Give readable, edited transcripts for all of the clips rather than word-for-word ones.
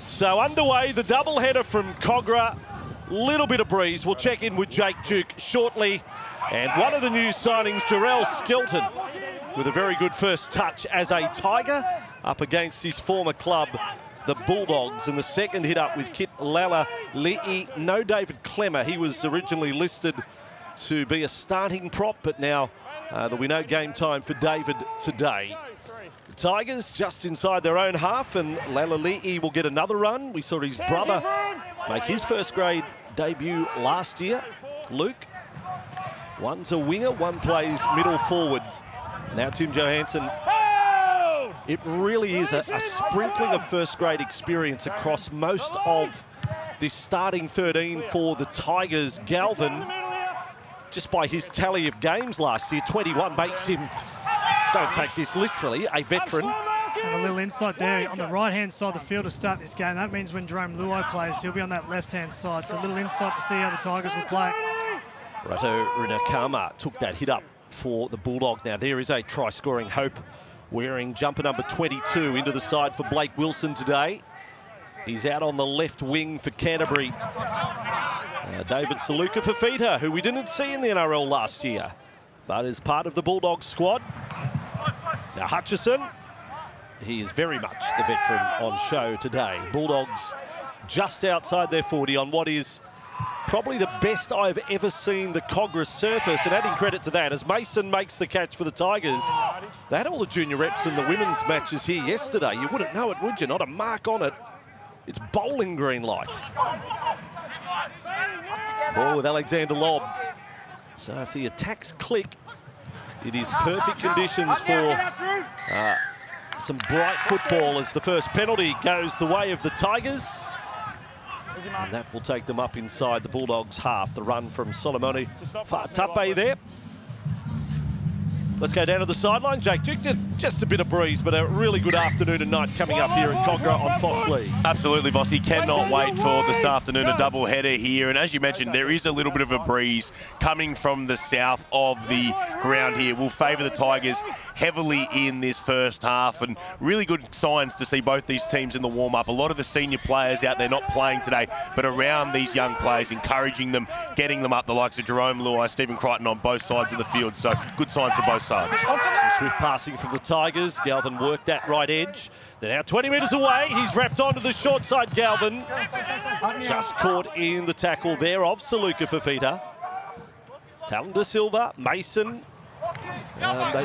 So underway, the doubleheader from Cogra. Little bit of breeze. We'll check in with Jake Duke shortly. And one of the new signings, Jarrell Skelton, with a very good first touch as a Tiger up against his former club, the Bulldogs. And the second hit up with Kit Lala Li'i. No David Clemmer. He was originally listed to be a starting prop, but now there'll be no game time for David today. The Tigers just inside their own half, and Lalali'i will get another run. We saw his brother make his first grade debut last year. Luke, one's a winger, one plays middle forward. Now Tim Johansson. It really is a sprinkling of first grade experience across most of this starting 13 for the Tigers. Galvin, just by his tally of games last year, 21, makes him, don't take this literally, a veteran. And a little insight there on the right-hand side of the field to start this game. That means when Jerome Luai plays, he'll be on that left-hand side. So a little insight to see how the Tigers will play. Rato Rinakama took that hit up for the Bulldogs. Now there is a try-scoring hope, wearing jumper number 22 into the side for Blake Wilson today. He's out on the left wing for Canterbury. David Saluka Fafita, who we didn't see in the NRL last year, but is part of the Bulldogs squad. Now Hutchison, he is very much the veteran on show today. Bulldogs just outside their 40 on what is probably the best I've ever seen the Cogra surface, and adding credit to that, as Mason makes the catch for the Tigers. They had all the junior reps in the women's matches here yesterday. You wouldn't know it, would you? Not a mark on it. It's bowling green-like. Ball with Alexander Lobb. So if the attacks click, it is perfect conditions for some bright football as the first penalty goes the way of the Tigers. And that will take them up inside the Bulldogs' half. The run from Solomone Fa'atape there. Let's go down to the sideline. Jake Duke, just a bit of breeze, but a really good afternoon and night coming up here in Cogra on Fox League. Absolutely, Bossy. Cannot wait for this afternoon, a double header here. And as you mentioned, there is a little bit of a breeze coming from the south of the ground here. Will favour the Tigers heavily in this first half, and really good signs to see both these teams in the warm-up. A lot of the senior players out there not playing today, but around these young players, encouraging them, getting them up, the likes of Jerome Luai, Stephen Crichton on both sides of the field. So good signs for both sides. Some swift passing from the Tigers. Galvin worked that right edge. They're now 20 metres away. He's wrapped onto the short side, Galvin. Just caught in the tackle there of Saluka Fafita. Talon De Silva, Mason.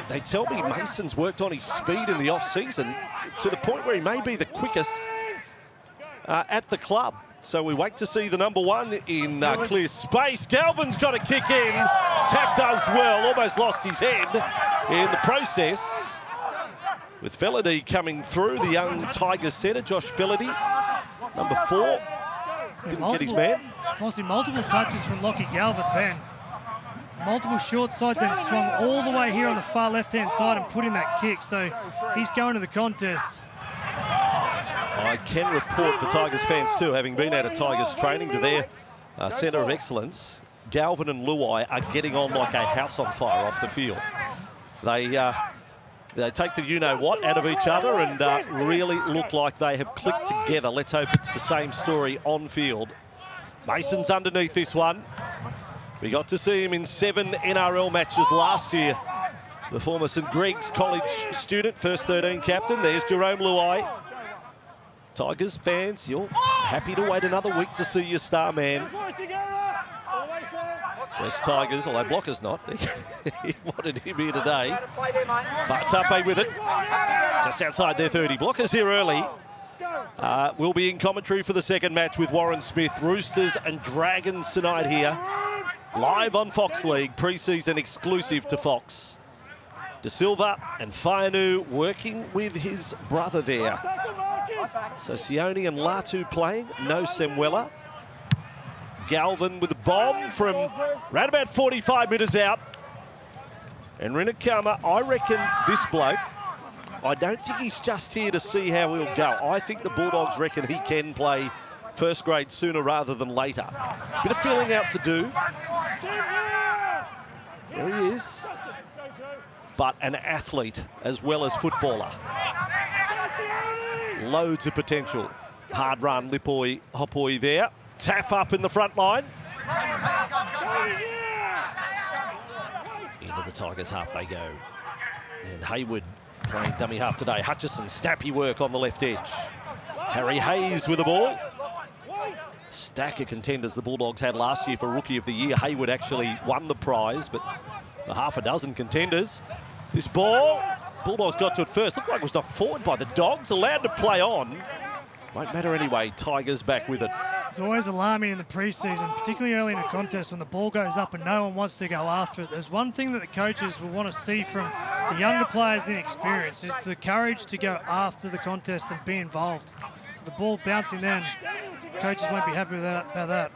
They tell me Mason's worked on his speed in the off-season to the point where he may be the quickest at the club. So we wait to see the number one in clear space. Galvin's got a kick in. Taff does well, almost lost his head in the process. With Felady coming through, the young Tigers centre, Josh Felady, number 4. Didn't get his man. Obviously multiple touches from Lockie Galvin then. Multiple short side, then swung all the way here on the far left-hand side and put in that kick. So he's going to the contest. I can report for Tigers fans too, having been out of Tigers training, to their centre of excellence, Galvin and Luai are getting on like a house on fire off the field. They take the you-know-what out of each other and really look like they have clicked together. Let's hope it's the same story on field. Mason's underneath this one. We got to see him in 7 NRL matches last year. The former St Greg's College student, first 13 captain. There's Jerome Luai. Tigers fans, you're happy to wait another week to see your star man. West Tigers, although Blocker's not. He wanted him here today. Fa'atape with it. Just outside their 30. Blocker's here early. We'll be in commentary for the second match with Warren Smith. Roosters and Dragons tonight here. Live on Fox League, pre-season exclusive to Fox. De Silva and Fainu working with his brother there. So Sione and Latu playing, no Semwella. Galvin with a bomb from around about 45 metres out. And Rinakama, I reckon this bloke, I don't think he's just here to see how he'll go. I think the Bulldogs reckon he can play first grade sooner rather than later. Bit of filling out to do. There he is. But an athlete as well as footballer. Loads of potential. Hard run, Lipoi, Hopoi there. Taff up in the front line. Into the Tigers half they go. And Hayward playing dummy half today. Hutchison, snappy work on the left edge. Harry Hayes with the ball. Stack of contenders the Bulldogs had last year for Rookie of the Year. Hayward actually won the prize, but a half a dozen contenders. This ball, Bulldogs got to it first. Looked like it was knocked forward by the Dogs. Allowed to play on. Won't matter anyway. Tigers back with it. It's always alarming in the pre-season, particularly early in a contest when the ball goes up and no one wants to go after it. There's one thing that the coaches will want to see from the younger players than experience, is the courage to go after the contest and be involved. So the ball bouncing then, coaches won't be happy with that, about that.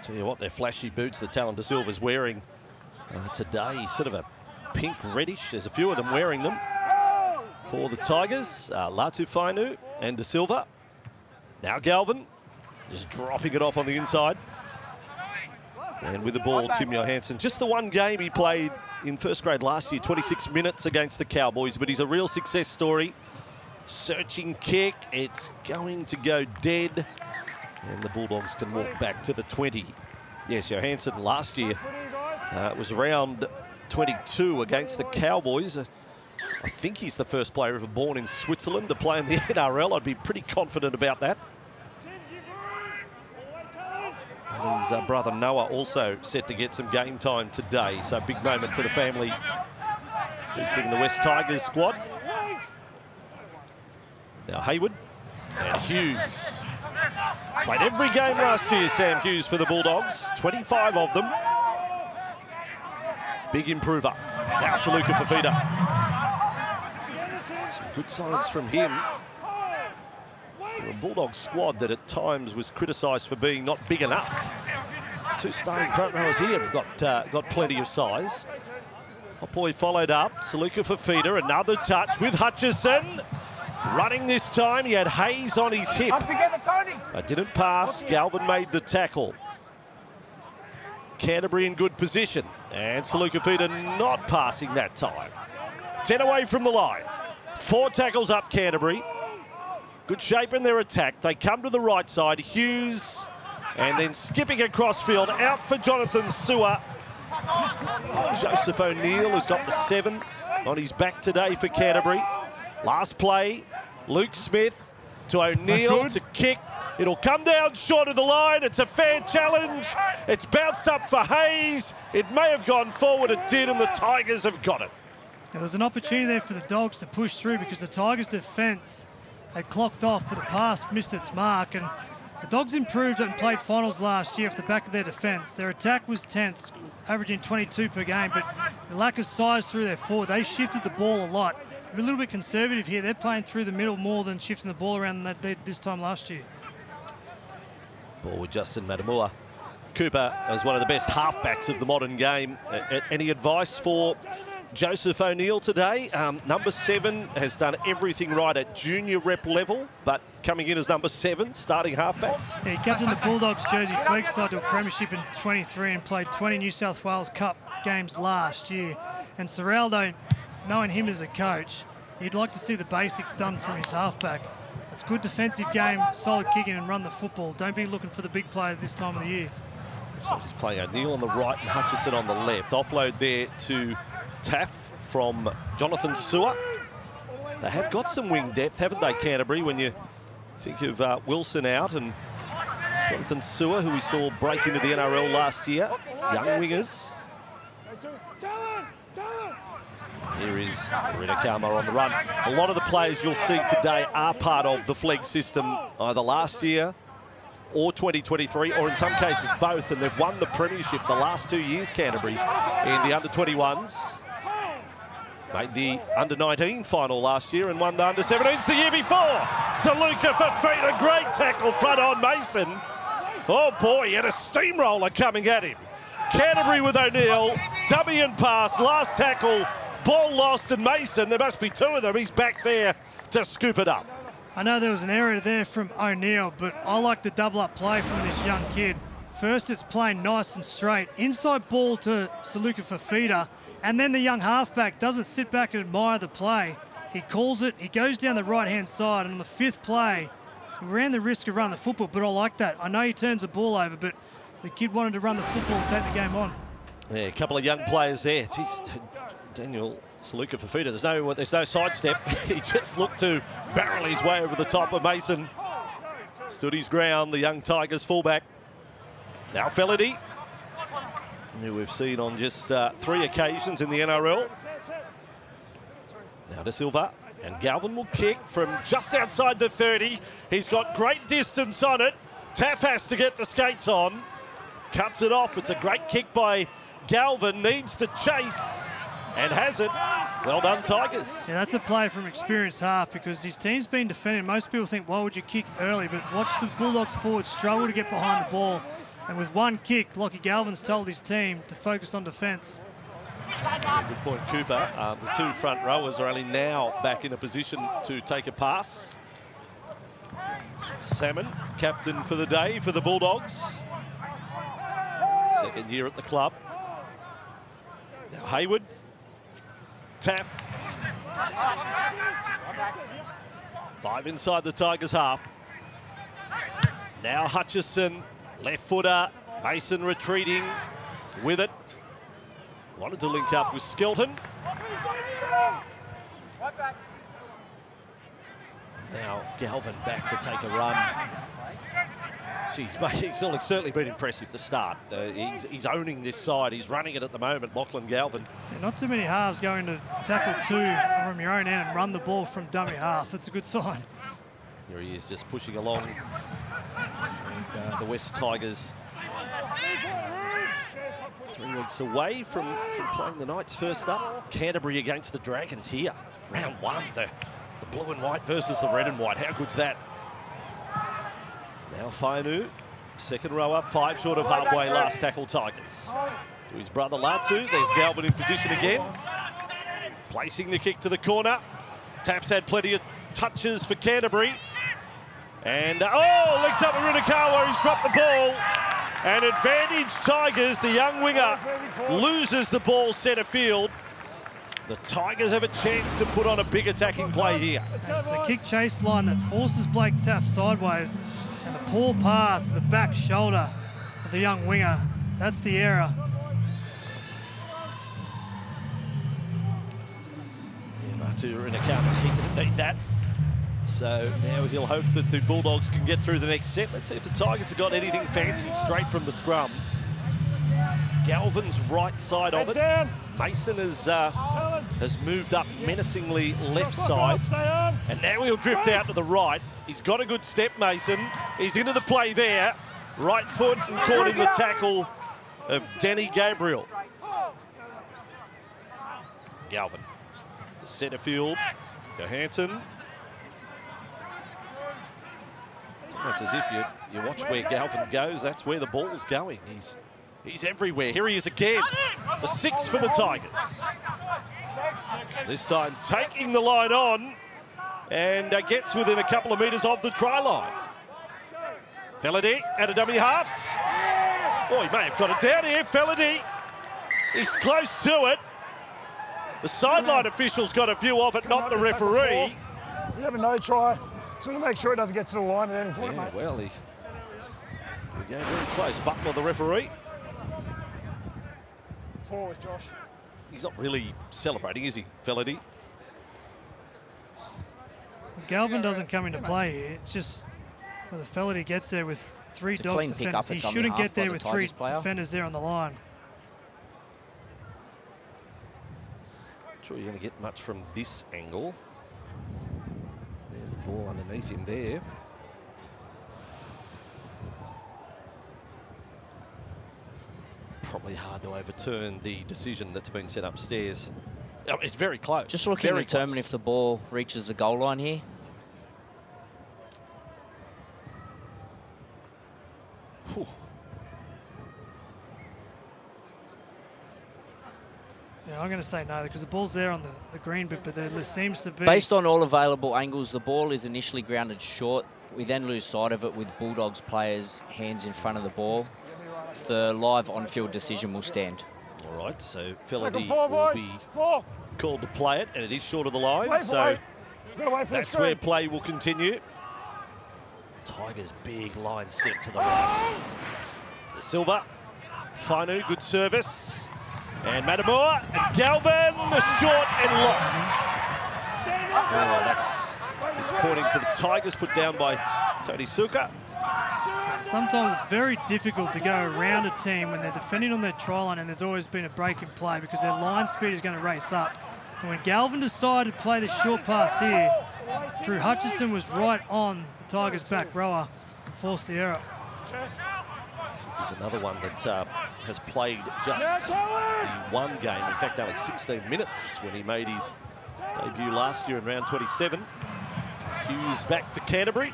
Tell you what, they're flashy boots that Talon De Silva's wearing today. Sort of a pink reddish. There's a few of them wearing them for the Tigers. Latufainu and De Silva. Now Galvin just dropping it off on the inside. And with the ball, Tim Johansson. Just the one game he played in first grade last year, 26 minutes against the Cowboys, but he's a real success story. Searching kick, it's going to go dead. And the Bulldogs can walk back to the 20. Yes, Johansson last year was round 22 against the Cowboys. I think he's the first player ever born in Switzerland to play in the NRL. I'd be pretty confident about that. And his brother Noah also set to get some game time today. So big moment for the family, featuring the West Tigers squad. Now Hayward and Hughes. Played every game last year, Sam Hughes, for the Bulldogs. 25 of them. Big improver. Now Saluka Fafita. Some good signs from him. For a Bulldogs squad that at times was criticised for being not big enough. Two starting front rowers here have got plenty of size. Hopoi followed up. Saluka Fafita, another touch with Hutchison. Running this time, he had Hayes on his hip. Didn't pass. Galvin made the tackle. Canterbury in good position. And Saluka Fafita not passing that time. 10 away from the line. 4 tackles up Canterbury. Good shape in their attack. They come to the right side. Hughes, and then skipping across field, out for Jonathan Sewer. Joseph O'Neill, who's got the 7 on his back today for Canterbury. Last play, Luke Smith to O'Neill to kick. It'll come down short of the line. It's a fair challenge. It's bounced up for Hayes. It may have gone forward. It did, and the Tigers have got it. There was an opportunity there for the Dogs to push through because the Tigers' defence had clocked off, but the pass missed its mark. And the Dogs improved and played finals last year off the back of their defence. Their attack was 10th, averaging 22 per game, but the lack of size through their forward, they shifted the ball a lot. They're a little bit conservative here. They're playing through the middle more than shifting the ball around than they did this time last year. Ball with Justin Matamua. Cooper is one of the best halfbacks of the modern game. Any advice for Joseph O'Neill today? Number 7 has done everything right at junior rep level, but coming in as number 7, starting halfback. Yeah, he captained the Bulldogs jersey flag side to a premiership in 23 and played 20 New South Wales Cup games last year. And Serraldo, knowing him as a coach, he'd like to see the basics done from his halfback. It's good defensive game, solid kicking and run the football. Don't be looking for the big play this time of the year. So he's playing O'Neill on the right and Hutchison on the left. Offload there to Taff from Jonathan Sewer. They have got some wing depth, haven't they, Canterbury, when you think of Wilson out and Jonathan Sewer, who we saw break into the NRL last year. Young wingers. Here is Ritakama on the run. A lot of the players you'll see today are part of the flag system, either last year or 2023, or in some cases both, and they've won the premiership the last 2 years, Canterbury, in the under-21s. Made the under-19 final last year and won the under-17s the year before. Saluka Fafita, great tackle front on Mason. Oh boy, he had a steamroller coming at him. Canterbury with O'Neill, dummy and pass, last tackle, ball lost, and Mason, there must be 2 of them, he's back there to scoop it up. I know there was an error there from O'Neill, but I like the double-up play from this young kid. First, it's playing nice and straight. Inside ball to Saluka Fafita, and then the young halfback doesn't sit back and admire the play. He calls it, he goes down the right-hand side, and on the 5th play, he ran the risk of running the football, but I like that. I know he turns the ball over, but the kid wanted to run the football and take the game on. Yeah, a couple of young players there. Jeez, Daniel Saluka Fafita, there's no sidestep. He just looked to barrel his way over the top of Mason. Stood his ground, the young Tigers fullback. Now Felady, who we've seen on just 3 occasions in the NRL. Now De Silva, and Galvin will kick from just outside the 30. He's got great distance on it. Taff has to get the skates on. Cuts it off. It's a great kick by Galvin. Needs the chase and has it. Well done, Tigers. Yeah, that's a play from experienced half because his team's been defending. Most people think, why would you kick early? But watch the Bulldogs forwards struggle to get behind the ball. And with one kick, Lockie Galvin's told his team to focus on defence. Good point, Cooper. The 2 front rowers are only now back in a position to take a pass. Salmon, captain for the day for the Bulldogs. 2nd year at the club. Now Hayward, Taff. 5 inside the Tigers half. Now Hutchison, left footer. Mason retreating with it. Wanted to link up with Skelton. Now Galvin back to take a run. Geez, mate, it's certainly been impressive, the start. He's owning this side. He's running it at the moment, Lachlan Galvin. Yeah, not too many halves going to tackle 2 from your own end and run the ball from dummy half. That's a good sign. Here he is, just pushing along. And, the West Tigers 3 weeks away from playing the Knights first up. Canterbury against the Dragons here. Round 1, the blue and white versus the red and white. How good's that? Now Fainu, 2nd row up, 5 short of halfway, last tackle Tigers. To his brother Latu, there's Galvin in position again. Placing the kick to the corner. Taff's had plenty of touches for Canterbury. And, legs up with Runakawa, he's dropped the ball. And advantage Tigers, the young winger loses the ball centre field. The Tigers have a chance to put on a big attacking play here. It's the kick chase line that forces Blake Taff sideways. And the poor pass to the back shoulder of the young winger. That's the error. Yeah, Latu Runakawa, he didn't need that. So now he'll hope that the Bulldogs can get through the next set. Let's see if the Tigers have got anything fancy straight from the scrum. Galvin's right side of it. Mason has moved up menacingly left side. And now he'll drift out to the right. He's got a good step, Mason. He's into the play there. Right foot and caught in the tackle of Danny Gabriel. Galvin to centre field. Johansson. It's as if you watch where Galvin goes, that's where the ball's going. He's everywhere. Here he is again. The 6 for the Tigers. This time taking the line on and gets within a couple of metres of the try line. Felady at a dummy half. Oh, he may have got it down here. Felady, he's close to it. The sideline official's got a view of it, not the referee. We have a no try. So we're going to make sure it doesn't get to the line at any point, mate. Well, he gave very close. Butler, the referee. Forward, Josh. He's not really celebrating, is he, Felady? Galvin doesn't come into play here. It's just when the Felady gets there with 3 Dogs defenders. He shouldn't get there with 3 defenders there on the line. Not sure you're going to get much from this angle. There's the ball underneath him there. Probably hard to overturn the decision that's been set upstairs. Oh, it's very close. Just looking to determine if the ball reaches the goal line here. Whew. Yeah, I'm going to say no because the ball's there on the green bit, but there seems to be... Based on all available angles, the ball is initially grounded short. We then lose sight of it with Bulldogs players' hands in front of the ball. The live on-field decision will stand. All right, so Felady will be called to play it, and it is short of the line, Wait, so that's where play will continue. Tigers' big line set to the right. De Silva, Fainu, good service. And Matamua, and Galvin, short and lost. Oh, that's disappointing for the Tigers, put down by Tony Suka. Sometimes it's very difficult to go around a team when they're defending on their try line and there's always been a break in play because their line speed is going to race up. And when Galvin decided to play the short pass here, Drew Hutchison was right on the Tigers' back rower and forced the error. There's another one that has played just one game, in fact only 16 minutes when he made his debut last year in round 27. Hughes back for Canterbury.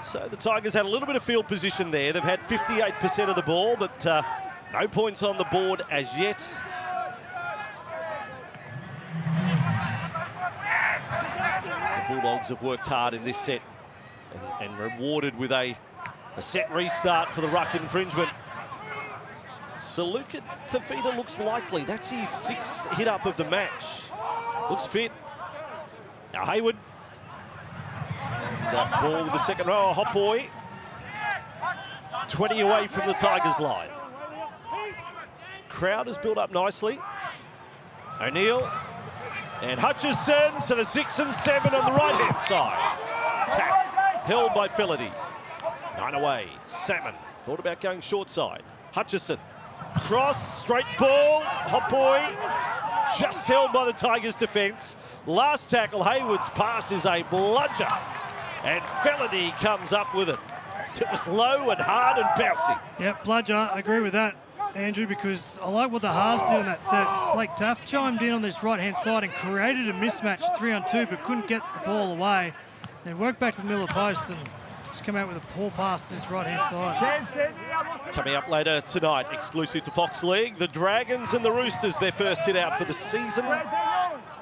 So the Tigers had a little bit of field position there. They've had 58% of the ball, but no points on the board as yet. The Bulldogs have worked hard in this set and rewarded with a set restart for the ruck infringement. Saluka Fafita looks likely. That's his 6th hit up of the match. Looks fit. Now Hayward. And ball with the second row, hot boy. 20 away from the Tigers line. Crowd has built up nicely. O'Neill and Hutchison, so the 6 and 7 on the right-hand side. Taff held by Felity. 9 away, Salmon thought about going short side. Hutchison, cross, straight ball, hot boy, just held by the Tigers defence. Last tackle, Hayward's pass is a bludger, and Felity comes up with it. It was low and hard and bouncy. Yep, bludger, I agree with that, Andrew, because I like what the halves did in that set. Blake Taff chimed in on this right-hand side and created a mismatch 3-on-2, but couldn't get the ball away. Then worked back to the middle of the post and just come out with a poor pass to this right-hand side. Coming up later tonight, exclusive to Fox League, the Dragons and the Roosters, their first hit out for the season.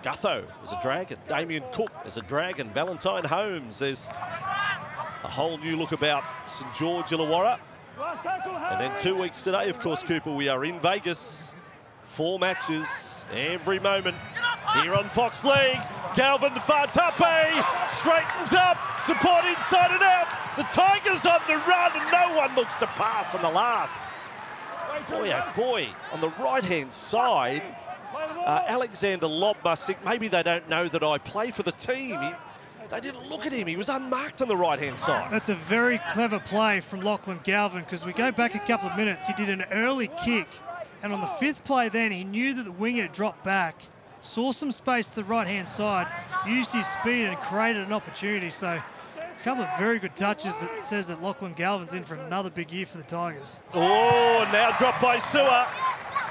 Gutho is a Dragon, Damien Cook is a Dragon, Valentine Holmes, there's a whole new look about St George Illawarra. And then 2 weeks today, of course, Cooper, we are in Vegas. 4 matches, every moment here on Fox League. Galvin Fatape straightens up, support inside and out. The Tigers on the run and no one looks to pass on the last. Boy, oh boy, on the right-hand side, Alexander Lobb must think maybe they don't know that I play for the team. They didn't look at him. He was unmarked on the right-hand side. That's a very clever play from Lachlan Galvin because we go back a couple of minutes. He did an early kick, and on the 5th play then, he knew that the winger had dropped back, saw some space to the right-hand side, used his speed and created an opportunity. So a couple of very good touches that says that Lachlan Galvin's in for another big year for the Tigers. Oh, now dropped by Sewer.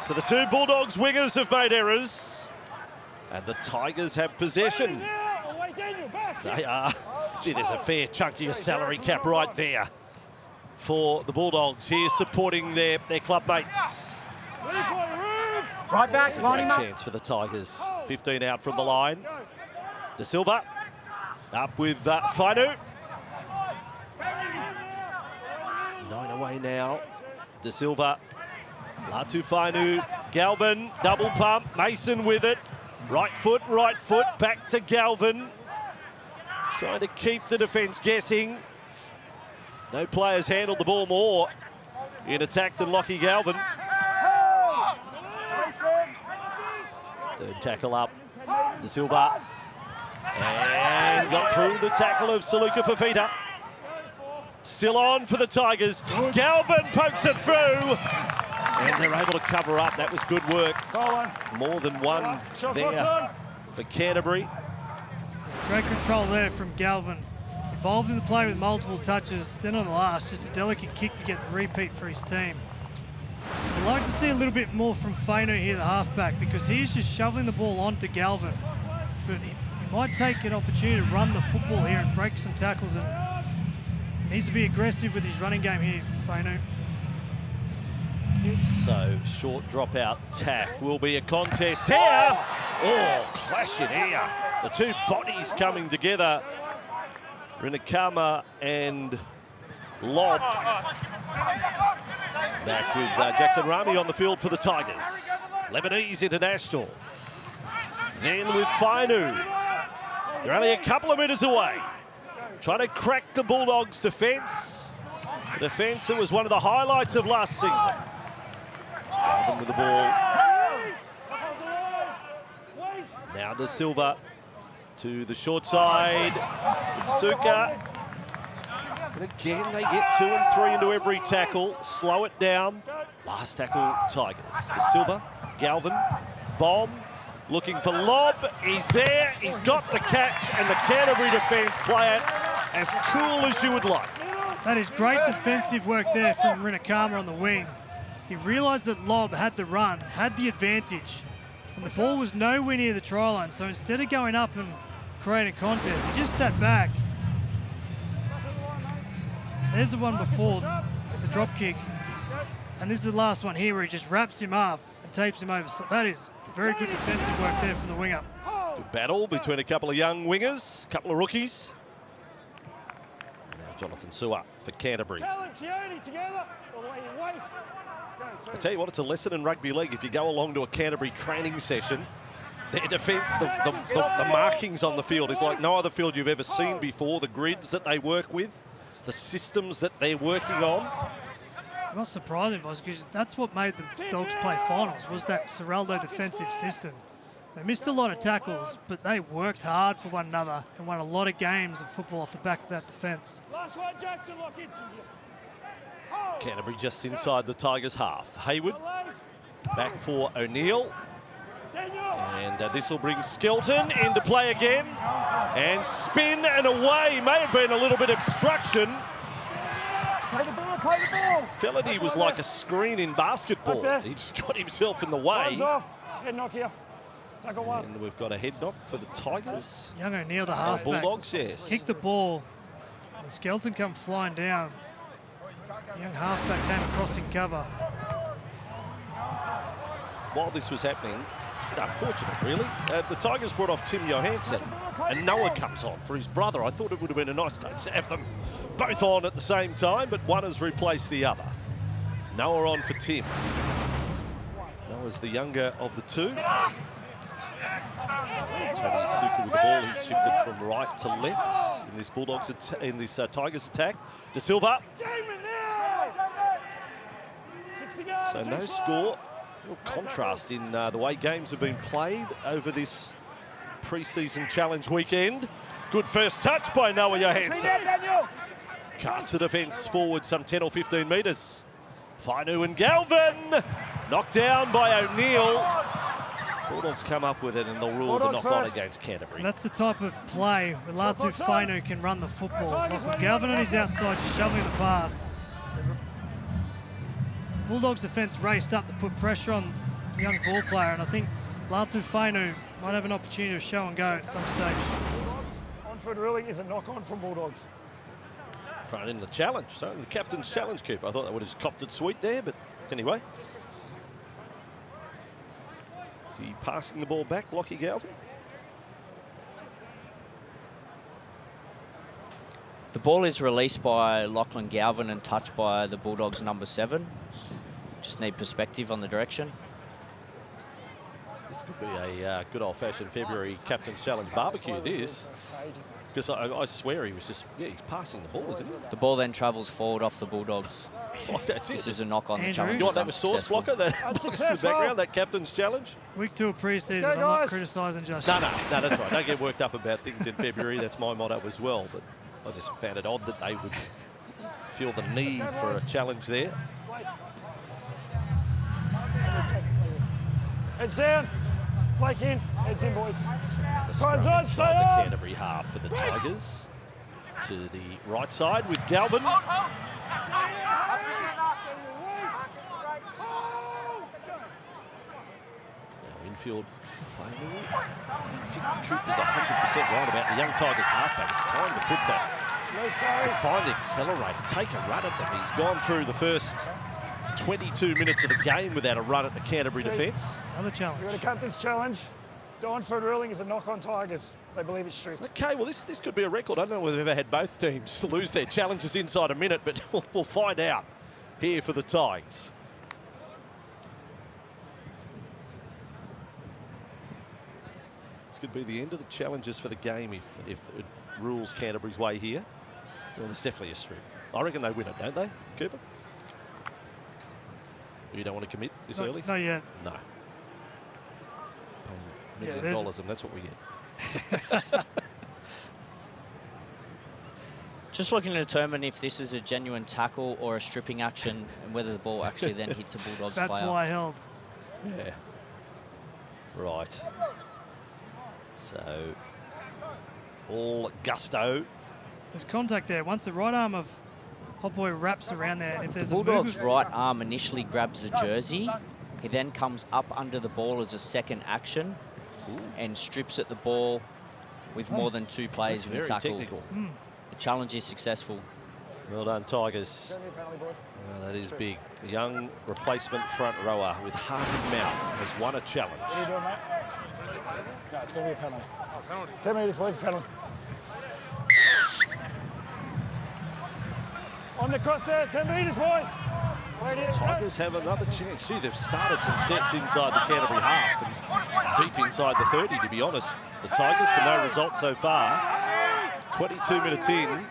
So the 2 Bulldogs wingers have made errors, and the Tigers have possession. They are, gee, there's a fair chunk of your salary cap right there for the Bulldogs here supporting their club mates. Right back, lining up. Chance for the Tigers. 15 out from the line. De Silva up with Fainu. 9 away now. De Silva, Latu Fainu, Galvin, double pump, Mason with it. Right foot, back to Galvin. Trying to keep the defence guessing. No players handled the ball more in attack than Lockie Galvin. Third tackle up, De Silva. And got through the tackle of Saluka Fafita. Still on for the Tigers. Galvin pokes it through. And they're able to cover up. That was good work. More than one there for Canterbury. Great control there from Galvin. Involved in the play with multiple touches. Then on the last, just a delicate kick to get the repeat for his team. I'd like to see a little bit more from Fainu here, the halfback, because he's just shoveling the ball onto Galvin. But he might take an opportunity to run the football here and break some tackles, and needs to be aggressive with his running game here, Fainu. So, short dropout. Taff will be a contest here. Oh, clash in here. The 2 bodies coming together. Rinakama and Lobb. Back with Jackson Rami on the field for the Tigers. Lebanese international. Then with Fainu. They're only a couple of metres away. Trying to crack the Bulldogs' defence. A defence that was one of the highlights of last season. Galvin with the ball. Now De Silva to the short side. Suka. And again, they get 2 and 3 into every tackle. Slow it down. Last tackle, Tigers. De Silva, Galvin, Bomb. Looking for lob. He's there. He's got the catch. And the Canterbury defence play it as cool as you would like. That is great defensive work there from Rinakama on the wing. He realised that Lob had the run, had the advantage, and the ball was nowhere near the try line. So instead of going up and creating a contest, he just sat back. There's the one before, the drop kick. And this is the last one here where he just wraps him up and tapes him over. So that is very good defensive work there from the winger. Good battle between a couple of young wingers, a couple of rookies. Now Jonathan Su'a for Canterbury. I tell you what, it's a lesson in rugby league. If you go along to a Canterbury training session, their defence, the markings on the field is like no other field you've ever seen before. The grids that they work with, the systems that they're working on. I'm not surprising, because that's what made the Dogs play finals, was that Serraldo defensive system. They missed a lot of tackles, but they worked hard for one another and won a lot of games of football off the back of that defence. Canterbury just inside the Tigers' half. Hayward back for O'Neill. And this will bring Skelton into play again. And spin and away. May have been a little bit of obstruction. Felony was like a screen in basketball. He just got himself in the way. Head knock here. Tackle one. And we've got a head knock for the Tigers. Young O'Neill, the halfback, Bulldogs, yes. kicked the ball. And Skelton come flying down. Young halfback came across in cover. While this was happening, it's a bit unfortunate, really. The Tigers brought off Tim Johansson, and Noah comes on for his brother. I thought it would have been a nice touch to have them both on at the same time, but one has replaced the other. Noah on for Tim. Noah's the younger of the two. Tony Suka with the ball. He's shifted from right to left in this Bulldogs in this Tigers attack. De Silva. So no score. Real contrast in the way games have been played over this pre-season challenge weekend. Good first touch by Noah Johansson. Carts the defence forward some 10 or 15 metres. Fainu and Galvin. Knocked down by O'Neill. Bulldogs come up with it and they'll rule the knock-on against Canterbury. And that's the type of play where Latu Fainu can run the football. Like with Galvin on his outside, just shoveling the pass. Bulldogs defence raced up to put pressure on the young ball player, and I think Latu Fainu might have an opportunity to show and go at some stage. On-foot ruling is a knock-on from Bulldogs. Trying in the challenge, so the captain's challenge keeper. I thought they would have just copped it sweet there, but anyway. Is he passing the ball back, Lockie Galvin? The ball is released by Lachlan Galvin and touched by the Bulldogs number 7. Just need perspective on the direction. This could be a good old-fashioned February Captain's Challenge barbecue, this. Because I swear he was just, he's passing the ball, isn't he? The ball then travels forward off the Bulldogs. Oh, that's This it. is a knock on the challenge. You know what that was Source Blocker, that in the background, that Captain's Challenge? Week 2 of pre-season, I'm not criticising Josh. No, that's right. Don't get worked up about things in February. That's my motto as well. But I just found it odd that they would feel the need for a challenge there. Heads down. Blake in. Heads in, boys. The scrum inside the Canterbury half for the Tigers. To the right side with Galvin. Now infield. I think Cooper's 100% right about the young Tigers halfback. It's time to put that. To find the accelerator, take a run at them. He's gone through the first 22 minutes of the game without a run at the Canterbury defence. Another challenge. We've got a captain's challenge. The on-foot ruling is a knock on Tigers. They believe it's strict. Okay, well, this could be a record. I don't know whether we've ever had both teams lose their challenges inside a minute, but we'll find out here for the Tigers. could be the end of the challenges for the game if it rules Canterbury's way here. Well, there's definitely a strip. I reckon they win it, don't they, Cooper? You don't want to commit this early? Not yet. No. $1 million, and that's what we get. Just looking to determine if this is a genuine tackle or a stripping action and whether the ball actually then hits a Bulldogs player. That's why held. Yeah. Right. So, all gusto. There's contact there. Once the right arm of Hopboy wraps around there, if there's The Bulldogs' a movement, right arm initially grabs the jersey. He then comes up under the ball as a second action and strips at the ball with more than 2 players in the Very tackle. technical. The challenge is successful. Well done, Tigers. Don't need a penalty, boys. That is big. The young replacement front rower with heart in mouth has won a challenge. What are you doing, mate? No, it's going to be a penalty. 10 metres, boys, penalty. On the cross there, 10 metres, boys. Tigers have another chance. Gee, they've started some sets inside the Canterbury half and deep inside the 30, to be honest. The Tigers for no result so far. 22 minutes in. Going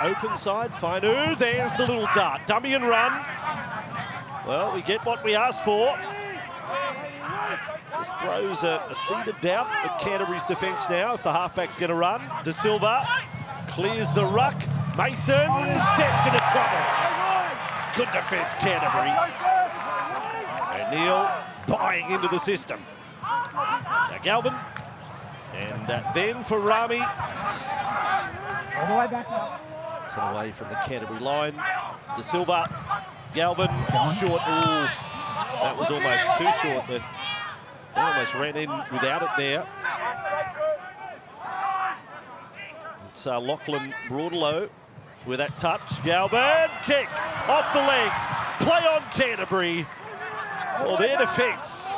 open side, Fainu, there's the little dart. Dummy and run. Well, we get what we asked for. Just throws a seed of doubt at Canterbury's defence now if the halfback's going to run. De Silva clears the ruck. Mason steps into trouble. Good defence, Canterbury. O'Neill buying into the system. Now Galvin. And then for Rami. All the way back now. 10 away from the Canterbury line. De Silva, Galvin, short. Ooh, that was almost too short. They almost ran in without it there. It's Lachlan Broadlow with that touch. Galvin, kick off the legs. Play on Canterbury. Well, their defence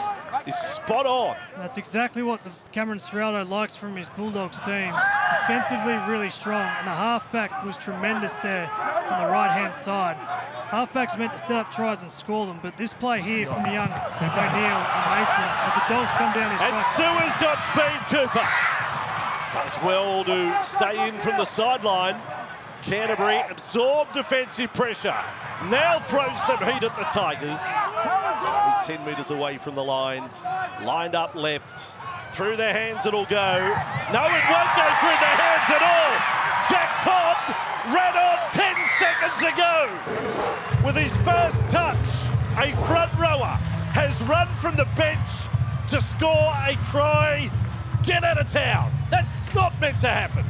is spot on. that's exactly what Cameron Ciraldo likes from his Bulldogs team. Defensively really strong, and the halfback was tremendous there on the right-hand side. Halfback's meant to set up tries and score them, but this play here from the young O'Neill and Mason, as the Dogs come down this And Sua's got speed, Cooper. Does well to stay in from the sideline. Canterbury absorb defensive pressure. Now throws some heat at the Tigers. Only 10 metres away from the line. Lined up left. Through their hands it'll go. No, it won't go through their hands at all. Jack Todd ran on 10 seconds ago. With his first touch, a front rower has run from the bench to score a try. Get out of town. That's not meant to happen.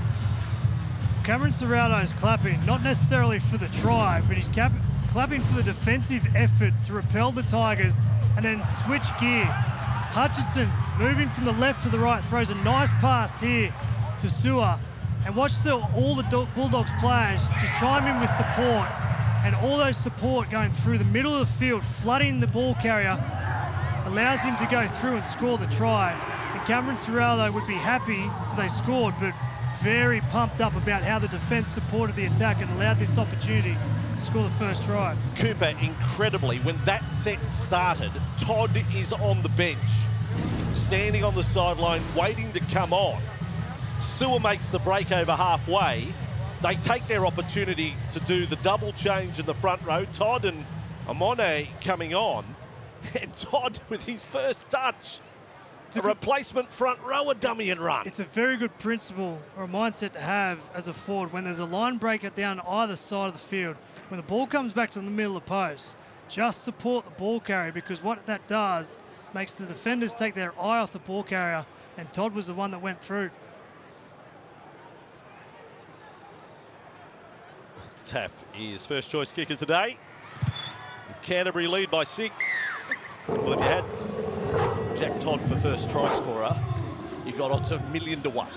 Cameron Ciraldo is clapping, not necessarily for the try, but he's clapping for the defensive effort to repel the Tigers and then switch gear. Hutchison moving from the left to the right, throws a nice pass here to Sua. And watch all the Bulldogs players just chime in with support, and all those support going through the middle of the field, flooding the ball carrier, allows him to go through and score the try. And Cameron Ciraldo would be happy if they scored, but very pumped up about how the defence supported the attack and allowed this opportunity to score the first try. Cooper, incredibly, when that set started, Todd is on the bench, standing on the sideline, waiting to come on. Sua makes the break over halfway. They take their opportunity to do the double change in the front row. Todd and Amone coming on. And Todd with his first touch. A replacement front rower dummy and run. It's a very good principle or a mindset to have as a forward when there's a line breaker down either side of the field. When the ball comes back to the middle of the post, just support the ball carrier, because what that does makes the defenders take their eye off the ball carrier, and Todd was the one that went through. Taff is first choice kicker today. Canterbury lead by 6. Well, if you had Jack Todd for first try scorer, you got odds of 1,000,000 to 1.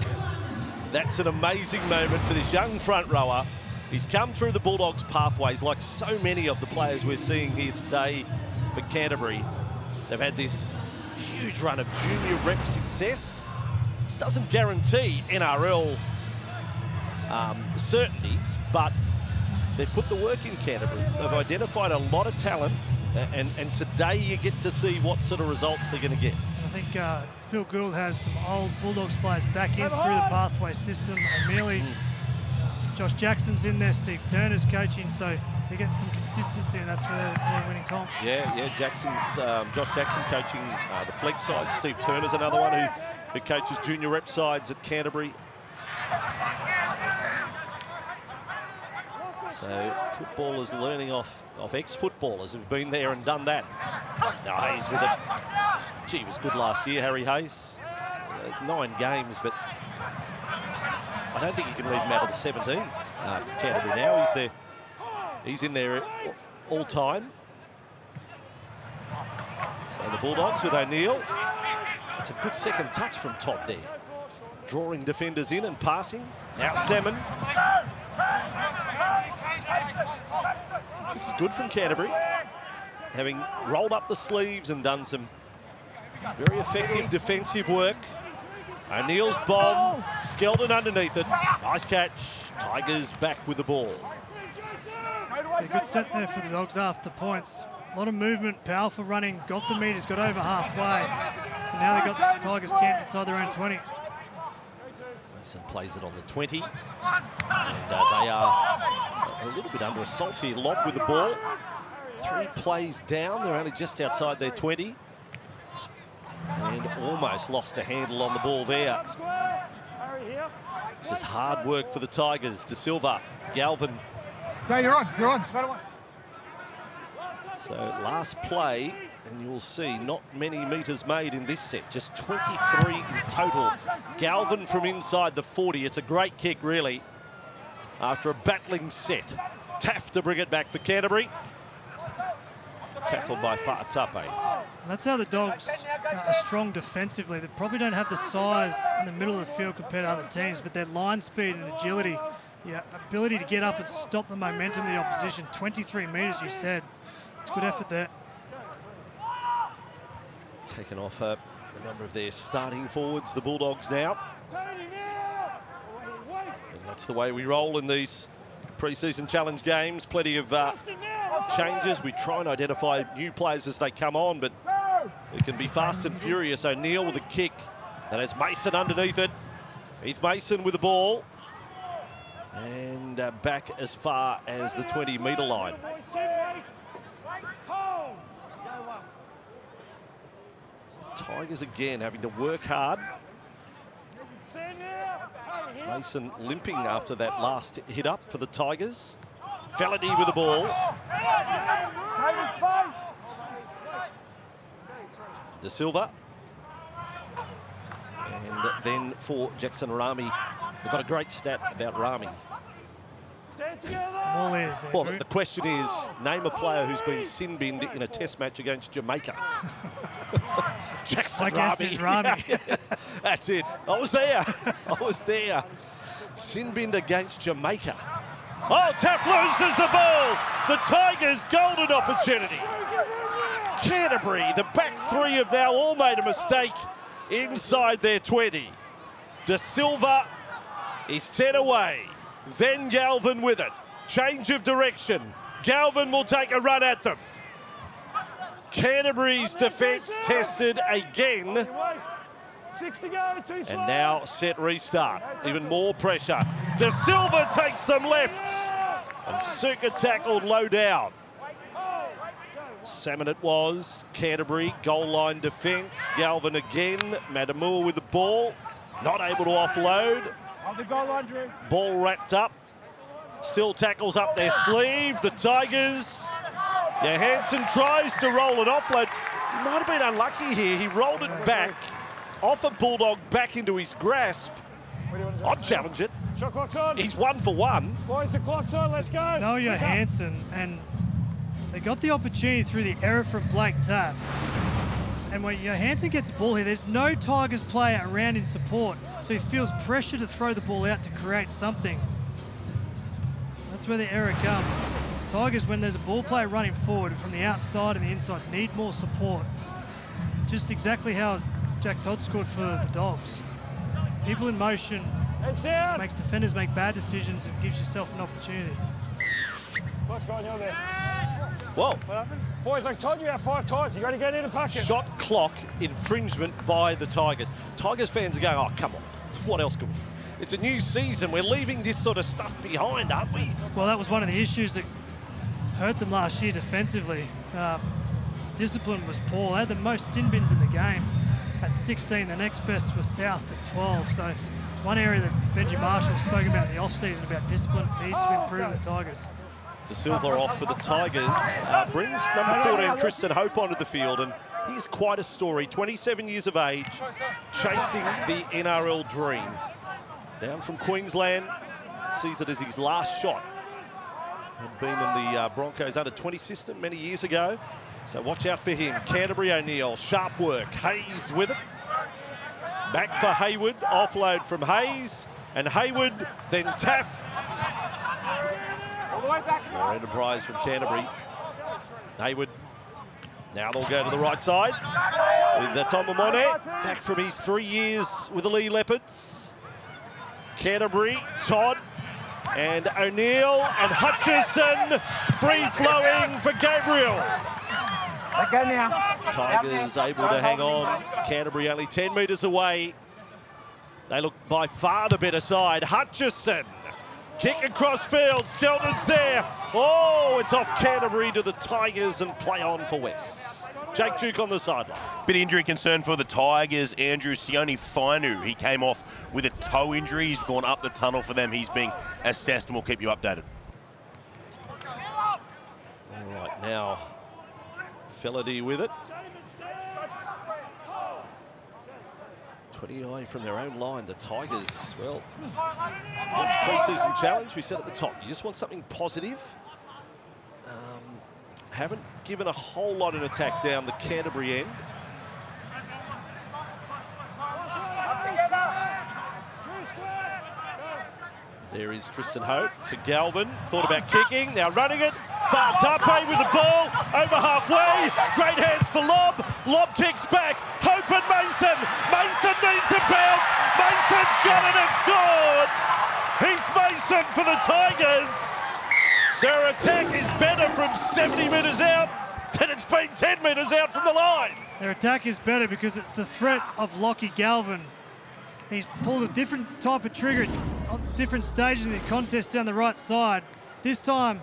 That's an amazing moment for this young front rower. He's come through the Bulldogs' pathways like so many of the players we're seeing here today for Canterbury. They've had this huge run of junior rep success. Doesn't guarantee NRL certainties, but they've put the work in, Canterbury. They've identified a lot of talent And today you get to see what sort of results they're going to get. I think Phil Gould has some old Bulldogs players back in through the pathway system. O'Mealy, Josh Jackson's in there, Steve Turner's coaching, so they're getting some consistency, and that's where they're winning comps. Yeah, Josh Jackson coaching the flex side. Steve Turner's another one who coaches junior rep sides at Canterbury. So footballers learning off ex-footballers who've been there and done that. Now Hayes with it. Gee, he was good last year, Harry Hayes. 9 games, but I don't think you can leave him out of the 17. Canterbury now, he's in there all time. So the Bulldogs with O'Neill. It's a good second touch from top there. Drawing defenders in and passing. Now Salmon. This is good from Canterbury, having rolled up the sleeves and done some very effective defensive work. O'Neill's bomb, Skelton underneath it. Nice catch. Tigers back with the ball. A good set there for the Dogs after points. A lot of movement, powerful running, got the meters, got over halfway. And now they've got the Tigers camped inside their own 20. Mason plays it on the 20. And they are a little bit under assault here. Lobb with the ball. 3 plays down. They're only just outside their 20. And almost lost a handle on the ball there. This is hard work for the Tigers. De Silva, Galvin. No, you're on, straight away. So last play, and you'll see not many metres made in this set, just 23 in total. Galvin from inside the 40. It's a great kick, really, after a battling set. Taft to bring it back for Canterbury. Tackled by Fa'atape. That's how the Dogs are strong defensively. They probably don't have the size in the middle of the field compared to other teams, but their line speed and agility, ability to get up and stop the momentum of the opposition. 23 metres, you said. It's good effort there. Taken off a number of their starting forwards, the Bulldogs now. And that's the way we roll in these pre-season challenge games. Plenty of changes. We try and identify new players as they come on, but it can be fast and furious. O'Neill with a kick. That has Mason underneath it. Heath Mason with the ball. And back as far as the 20-metre line. Tigers again having to work hard. Mason limping after that last hit up for the Tigers. Felony with the ball. De Silva. And then for Jackson Rami. We've got a great stat about Rami. Well, the question is, name a player who's been sin-binned in a test match against Jamaica. Jackson Rami. That's it. I was there. Sin-binned against Jamaica. Oh, Taft loses the ball. The Tigers' golden opportunity. Canterbury, the back 3 have now all made a mistake inside their 20. De Silva is 10 away. Then Galvin with it. Change of direction. Galvin will take a run at them. Canterbury's defence tested again. And now set restart. Even more pressure. De Silva takes them lefts. And Suka tackled low down. Salmon it was. Canterbury, goal line defence. Galvin again. Matamua with the ball. Not able to offload. Ball wrapped up. Still tackles up their sleeve. The Tigers. Johansson tries to roll an offload. He might have been unlucky here. He rolled it back off a Bulldog back into his grasp. I'd challenge it. Shot clock's on. He's 1 for 1. Boys, the clock's on. Let's go. No, Johansson, and they got the opportunity through the error from Blake Taft. And when Johansson gets the ball here, there's no Tigers player around in support, so he feels pressure to throw the ball out to create something. That's where the error comes. Tigers, when there's a ball player running forward from the outside and the inside, need more support. Just exactly how Jack Todd scored for the Dogs. People in motion makes defenders make bad decisions and gives yourself an opportunity. What's going on there? Well, Boys, I told you that 5 times. You got to get in the pocket. shot clock infringement by the Tigers. Tigers fans are going, oh, come on. What else could we? It's a new season. We're leaving this sort of stuff behind, aren't we? Well, that was one of the issues that hurt them last year defensively. Discipline was poor. They had the most sin bins in the game at 16. The next best was South at 12. So it's one area that Benji Marshall spoke about in the off-season about discipline needs to improve in the Tigers. De Silva off for the Tigers. Brings number 14, Tristan Hope, onto the field. And he's quite a story. 27 years of age, chasing the NRL dream. Down from Queensland, sees it as his last shot. Had been in the Broncos under-20 system many years ago. So watch out for him. Canterbury O'Neill, sharp work. Hayes with it. Back for Hayward, offload from Hayes. And Hayward, then Taff. More enterprise from Canterbury. Hayward. Now they'll go to the right side with Tom Amone, back from his 3 years with the Lee Leopards. Canterbury, Todd, and O'Neill, and Hutchison, free-flowing for Gabriel. Okay now. Tigers able to hang on. Canterbury only 10 metres away. They look by far the better side. Hutchison, kick across field, Skelton's there. Oh, it's off Canterbury to the Tigers and play on for Wests. Jake Duke on the sideline. Bit of injury concern for the Tigers. Andrew Sione Fainu, he came off with a toe injury. He's gone up the tunnel for them. He's being assessed, and we'll keep you updated. All right, now Felady with it. 20 away from their own line. The Tigers, well, this pre-season challenge we said at the top, you just want something positive. Haven't given a whole lot in attack down the Canterbury end. There is Tristan Hope for Galvin. Thought about kicking, now running it. Tape with the ball, over halfway. Great hands for Lob. Lob kicks back. Hope and Mason. Mason needs a bounce. Mason's got it and scored. Heath Mason for the Tigers. Their attack is better from 70 metres out than it's been 10 metres out from the line. Their attack is better because it's the threat of Lockie Galvin. He's pulled a different type of trigger at different stages in the contest down the right side. This time,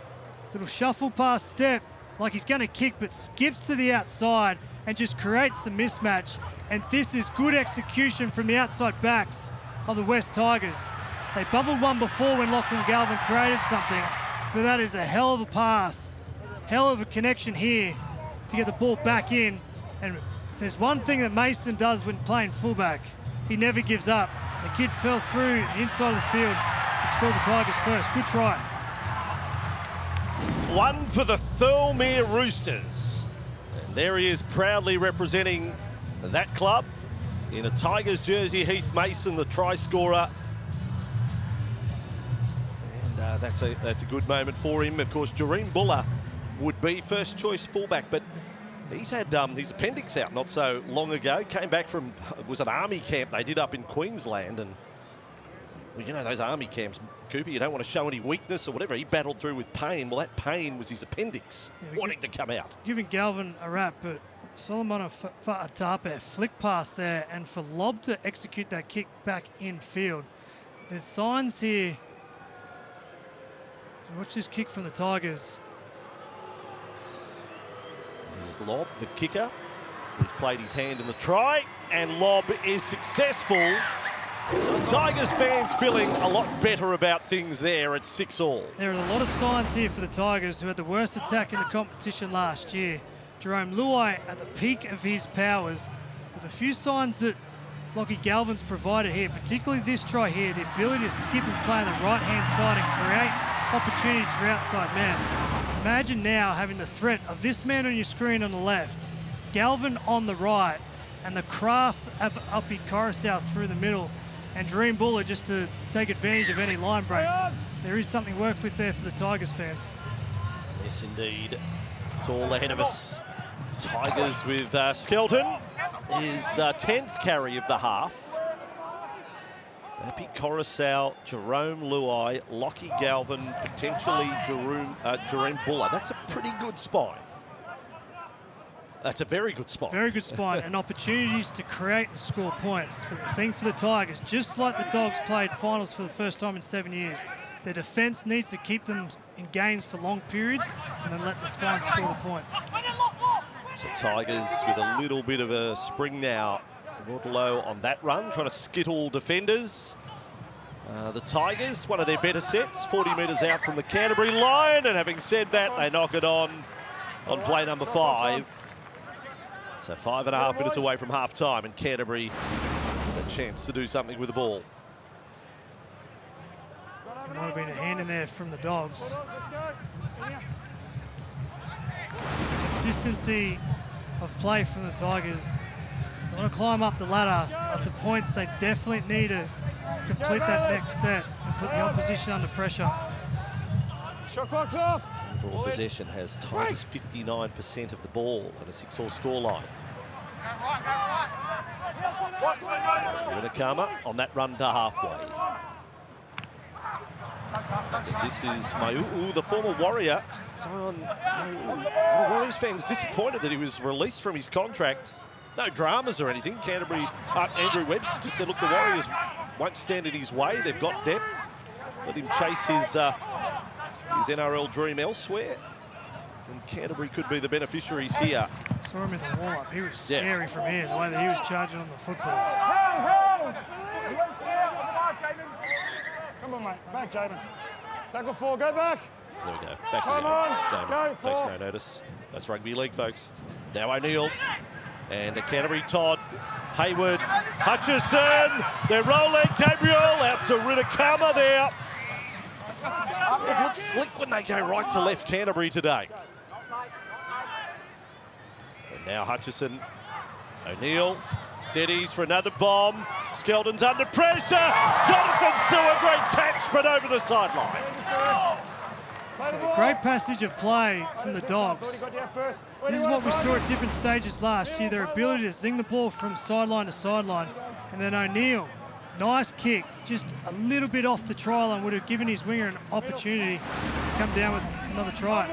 little shuffle pass step, like he's going to kick, but skips to the outside and just creates a mismatch. And this is good execution from the outside backs of the West Tigers. They bubbled one before when Lachlan Galvin created something, but that is a hell of a pass, hell of a connection here to get the ball back in. And if there's one thing that Mason does when playing fullback, he never gives up. The kid fell through the inside of the field and scored the Tigers first. Good try. One for the Thirlmere Roosters. And there he is, proudly representing that club in a Tigers jersey. Heath Mason, the try scorer. And that's a good moment for him. Of course, Jareem Buller would be first choice fullback, but he's had his appendix out not so long ago. Came back from, it was an army camp they did up in Queensland, and well, you know those army camps, Cooper, you don't want to show any weakness or whatever. He battled through with pain. Well, that pain was his appendix wanting to come out. Giving Galvin a rap, but Solomon Fa'atape flick pass there, and for Lob to execute that kick back in field. There's signs here. So watch this kick from the Tigers. There's Lob, the kicker, who's played his hand in the try, and Lob is successful. So Tigers fans feeling a lot better about things there at 6-all. There are a lot of signs here for the Tigers, who had the worst attack in the competition last year. Jerome Luai at the peak of his powers, with a few signs that Lockie Galvin's provided here, particularly this try here, the ability to skip and play on the right-hand side and create opportunities for outside man. Imagine now having the threat of this man on your screen on the left, Galvin on the right, and the craft of Uppy Coruscant through the middle, and Dream Buller just to take advantage of any line break. There is something to work with there for the Tigers fans. Yes, indeed. It's all ahead of us. Tigers with Skelton, his 10th carry of the half. Happy Coruscant, Jerome Luai, Lockie Galvin, potentially Jerome Buller. That's a pretty good spine. That's a very good spine. Very good spine and opportunities to create and score points. But the thing for the Tigers, just like the Dogs played finals for the first time in 7 years, their defence needs to keep them in games for long periods and then let the spine score the points. So Tigers with a little bit of a spring now. Waterloo on that run, trying to skittle defenders. The Tigers, one of their better sets, 40 metres out from the Canterbury line. And having said that, they knock it on play number 5. So 5.5 minutes away from half time, and Canterbury with a chance to do something with the ball. There might have been a hand in there from the Dogs. Consistency of play from the Tigers. They want to climb up the ladder of the points. They definitely need to complete that next set and put the opposition under pressure. Shot clock's off. Overall possession has Tigers 59% of the ball and a 6-all scoreline. Winnacama on that run to halfway. This is Mai'u, the former Warrior. Zion Mai'u. Warriors fans disappointed that he was released from his contract. No dramas or anything. Canterbury, Andrew Webster just said, look, the Warriors won't stand in his way. They've got depth. Let him chase his NRL dream elsewhere. And Canterbury could be the beneficiaries here. Saw him in the warm-up. He was scary from here, the way that he was charging on the football. Come on, mate. Back, Jamin. Tackle 4, go back. There we go. Back Come we go. on, Jamin go, takes 4. no notice. That's rugby league, folks. Now O'Neill. And a Canterbury Todd. Hayward. Hutchison. They're rolling. Gabriel out to Winnacama there. It looks slick when they go right to left Canterbury today. And now Hutchison. O'Neill steadies for another bomb. Skelton's under pressure. Jonathan Sewer, great catch, but over the sideline. Great passage of play from the Dogs. This is what we saw at different stages last year, their ability to zing the ball from sideline to sideline. And then O'Neill, nice kick, just a little bit off the try line, would have given his winger an opportunity to come down with another try.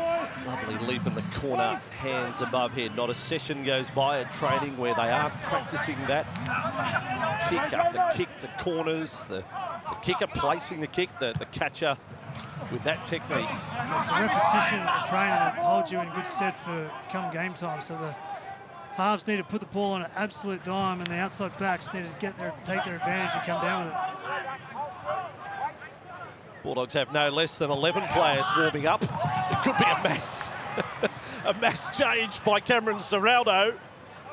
Lovely leap in the corner, hands above head. Not a session goes by at training where they aren't practicing that. Kick after kick to corners, the kicker placing the kick, the catcher with that technique. It's the repetition of training that holds you in good stead for come game time. So the halves need to put the ball on an absolute dime, and the outside backs need to take their advantage and come down with it. Bulldogs have no less than 11 players warming up. It could be a mass, a mass change by Cameron Serraldo.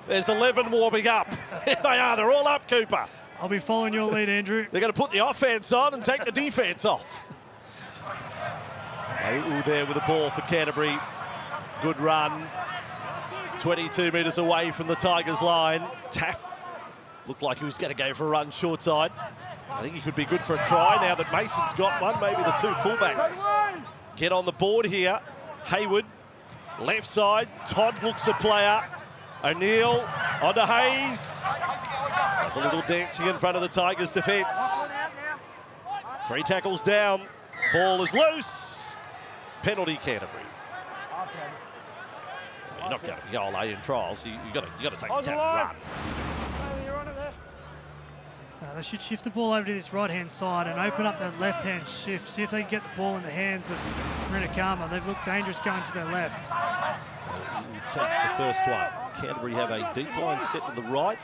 There's 11 warming up. There they are, they're all up, Cooper. I'll be following your lead, Andrew. They're going to put the offense on and take the defense off. Mai'u there with the ball for Canterbury. Good run. 22 metres away from the Tigers line. Taff looked like he was going to go for a run short side. I think he could be good for a try now that Mason's got one. Maybe the two fullbacks get on the board here. Hayward, left side. Todd looks a player. O'Neill onto Hayes. There's a little dancing in front of the Tigers' defence. 3 tackles down. Ball is loose. Penalty Canterbury. You're not going for goal, in trials. You got to take the tap and run. They should shift the ball over to this right-hand side and open up that left-hand shift. See if they can get the ball in the hands of Winnacama. They've looked dangerous going to their left. Takes the first one. Canterbury have a deep line set to the right.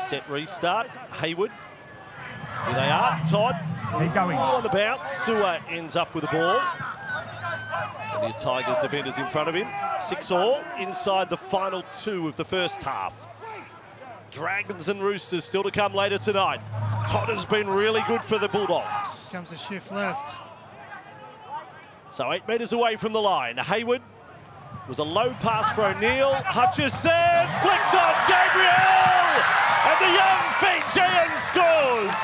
Set restart. Hayward. Here they are. Todd. Keep going. On the bounce. Sewer ends up with the ball. And the Tigers defenders in front of him. 6-all inside the final 2 of the first half. Dragons and Roosters still to come later tonight. Todd has been really good for the Bulldogs. Comes a shift left. So 8 metres away from the line. Hayward was a low pass for O'Neill. Hutchison flicked on Gabriel! And the young Fijian scores!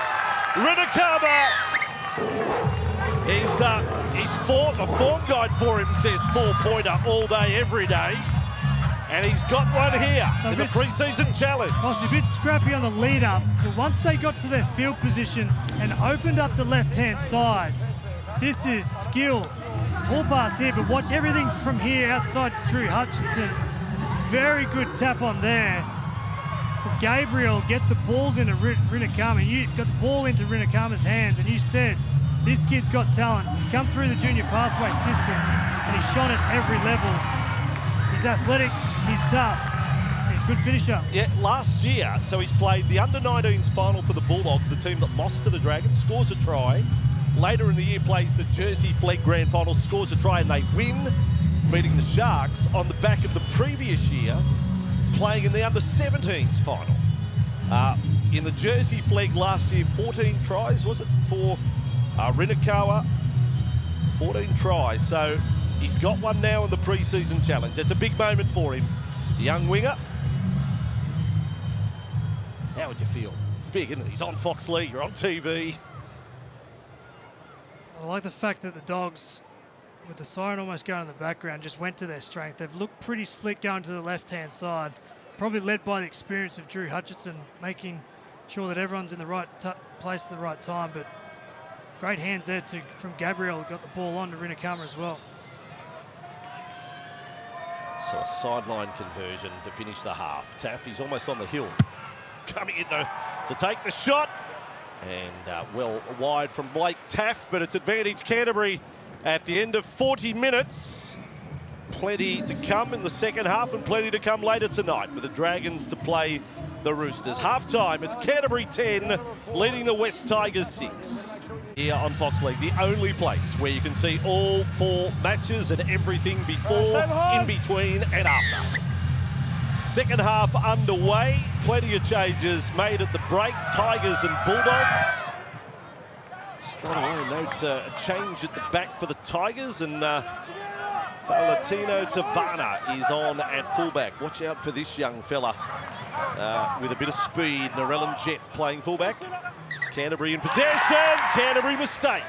Winnacama, the form guide for him says 4-pointer all day, every day. And he's got one here in the pre-season challenge. Was a bit scrappy on the lead up, but once they got to their field position and opened up the left-hand side, this is skill. Pull pass here, but watch everything from here outside to Drew Hutchinson. Very good tap on there. From Gabriel, gets the balls into Rinakama. You got the ball into Rinakama's hands, and you said, this kid's got talent. He's come through the junior pathway system, and he's shone at every level. He's athletic, he's tough, he's a good finisher. Yeah, last year, so he's played the under-19s final for the Bulldogs, the team that lost to the Dragons, scores a try. Later in the year plays the Jersey Flegg Grand Final, scores a try, and they win, beating the Sharks on the back of the previous year, playing in the under-17s final. In the Jersey Flegg last year, 14 tries, was it, for Rinakawa? 14 tries, so he's got one now in the pre-season challenge. It's a big moment for him. The young winger. How would you feel? It's big, isn't it? He's on Fox League, you're on TV. I like the fact that the Dogs, with the siren almost going in the background, just went to their strength. They've looked pretty slick going to the left-hand side, probably led by the experience of Drew Hutchinson, making sure that everyone's in the right place at the right time. But great hands there from Gabriel, who got the ball on to Rinakama as well. So a sideline conversion to finish the half. Taff, he's almost on the hill. Coming in to take the shot. And well wide from Blake Taff, but it's advantage Canterbury at the end of 40 minutes. Plenty to come in the second half and plenty to come later tonight with the Dragons to play the Roosters. Half-time, it's Canterbury 10, leading the West Tigers 6. Here on Fox League, the only place where you can see all 4 matches and everything before, in between and after. Second half underway, plenty of changes made at the break. Tigers and Bulldogs. Straight away notes a change at the back for the Tigers, and Valentino Tavana is on at fullback. Watch out for this young fella with a bit of speed. Narellan Jet playing fullback. Canterbury in possession, Canterbury mistake.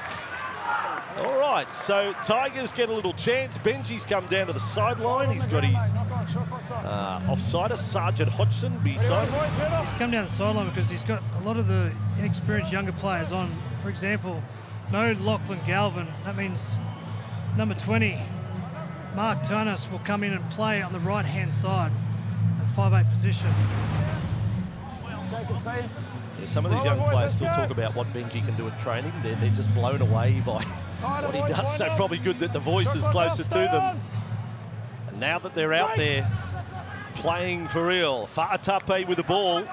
All right, so Tigers get a little chance. Benji's come down to the sideline. He's got his offsider, Sergeant Hodgson, beside him. He's come down the sideline because he's got a lot of the inexperienced younger players on. For example, no Lachlan Galvin. That means number 20, Mark Turnus, will come in and play on the right-hand side at 5'8" position. Yeah, some of these young players still talk about what Benji can do at training. They're just blown away by what he does. So probably good that the voice is closer to them. And now that they're out there playing for real, Fa'atape with the ball.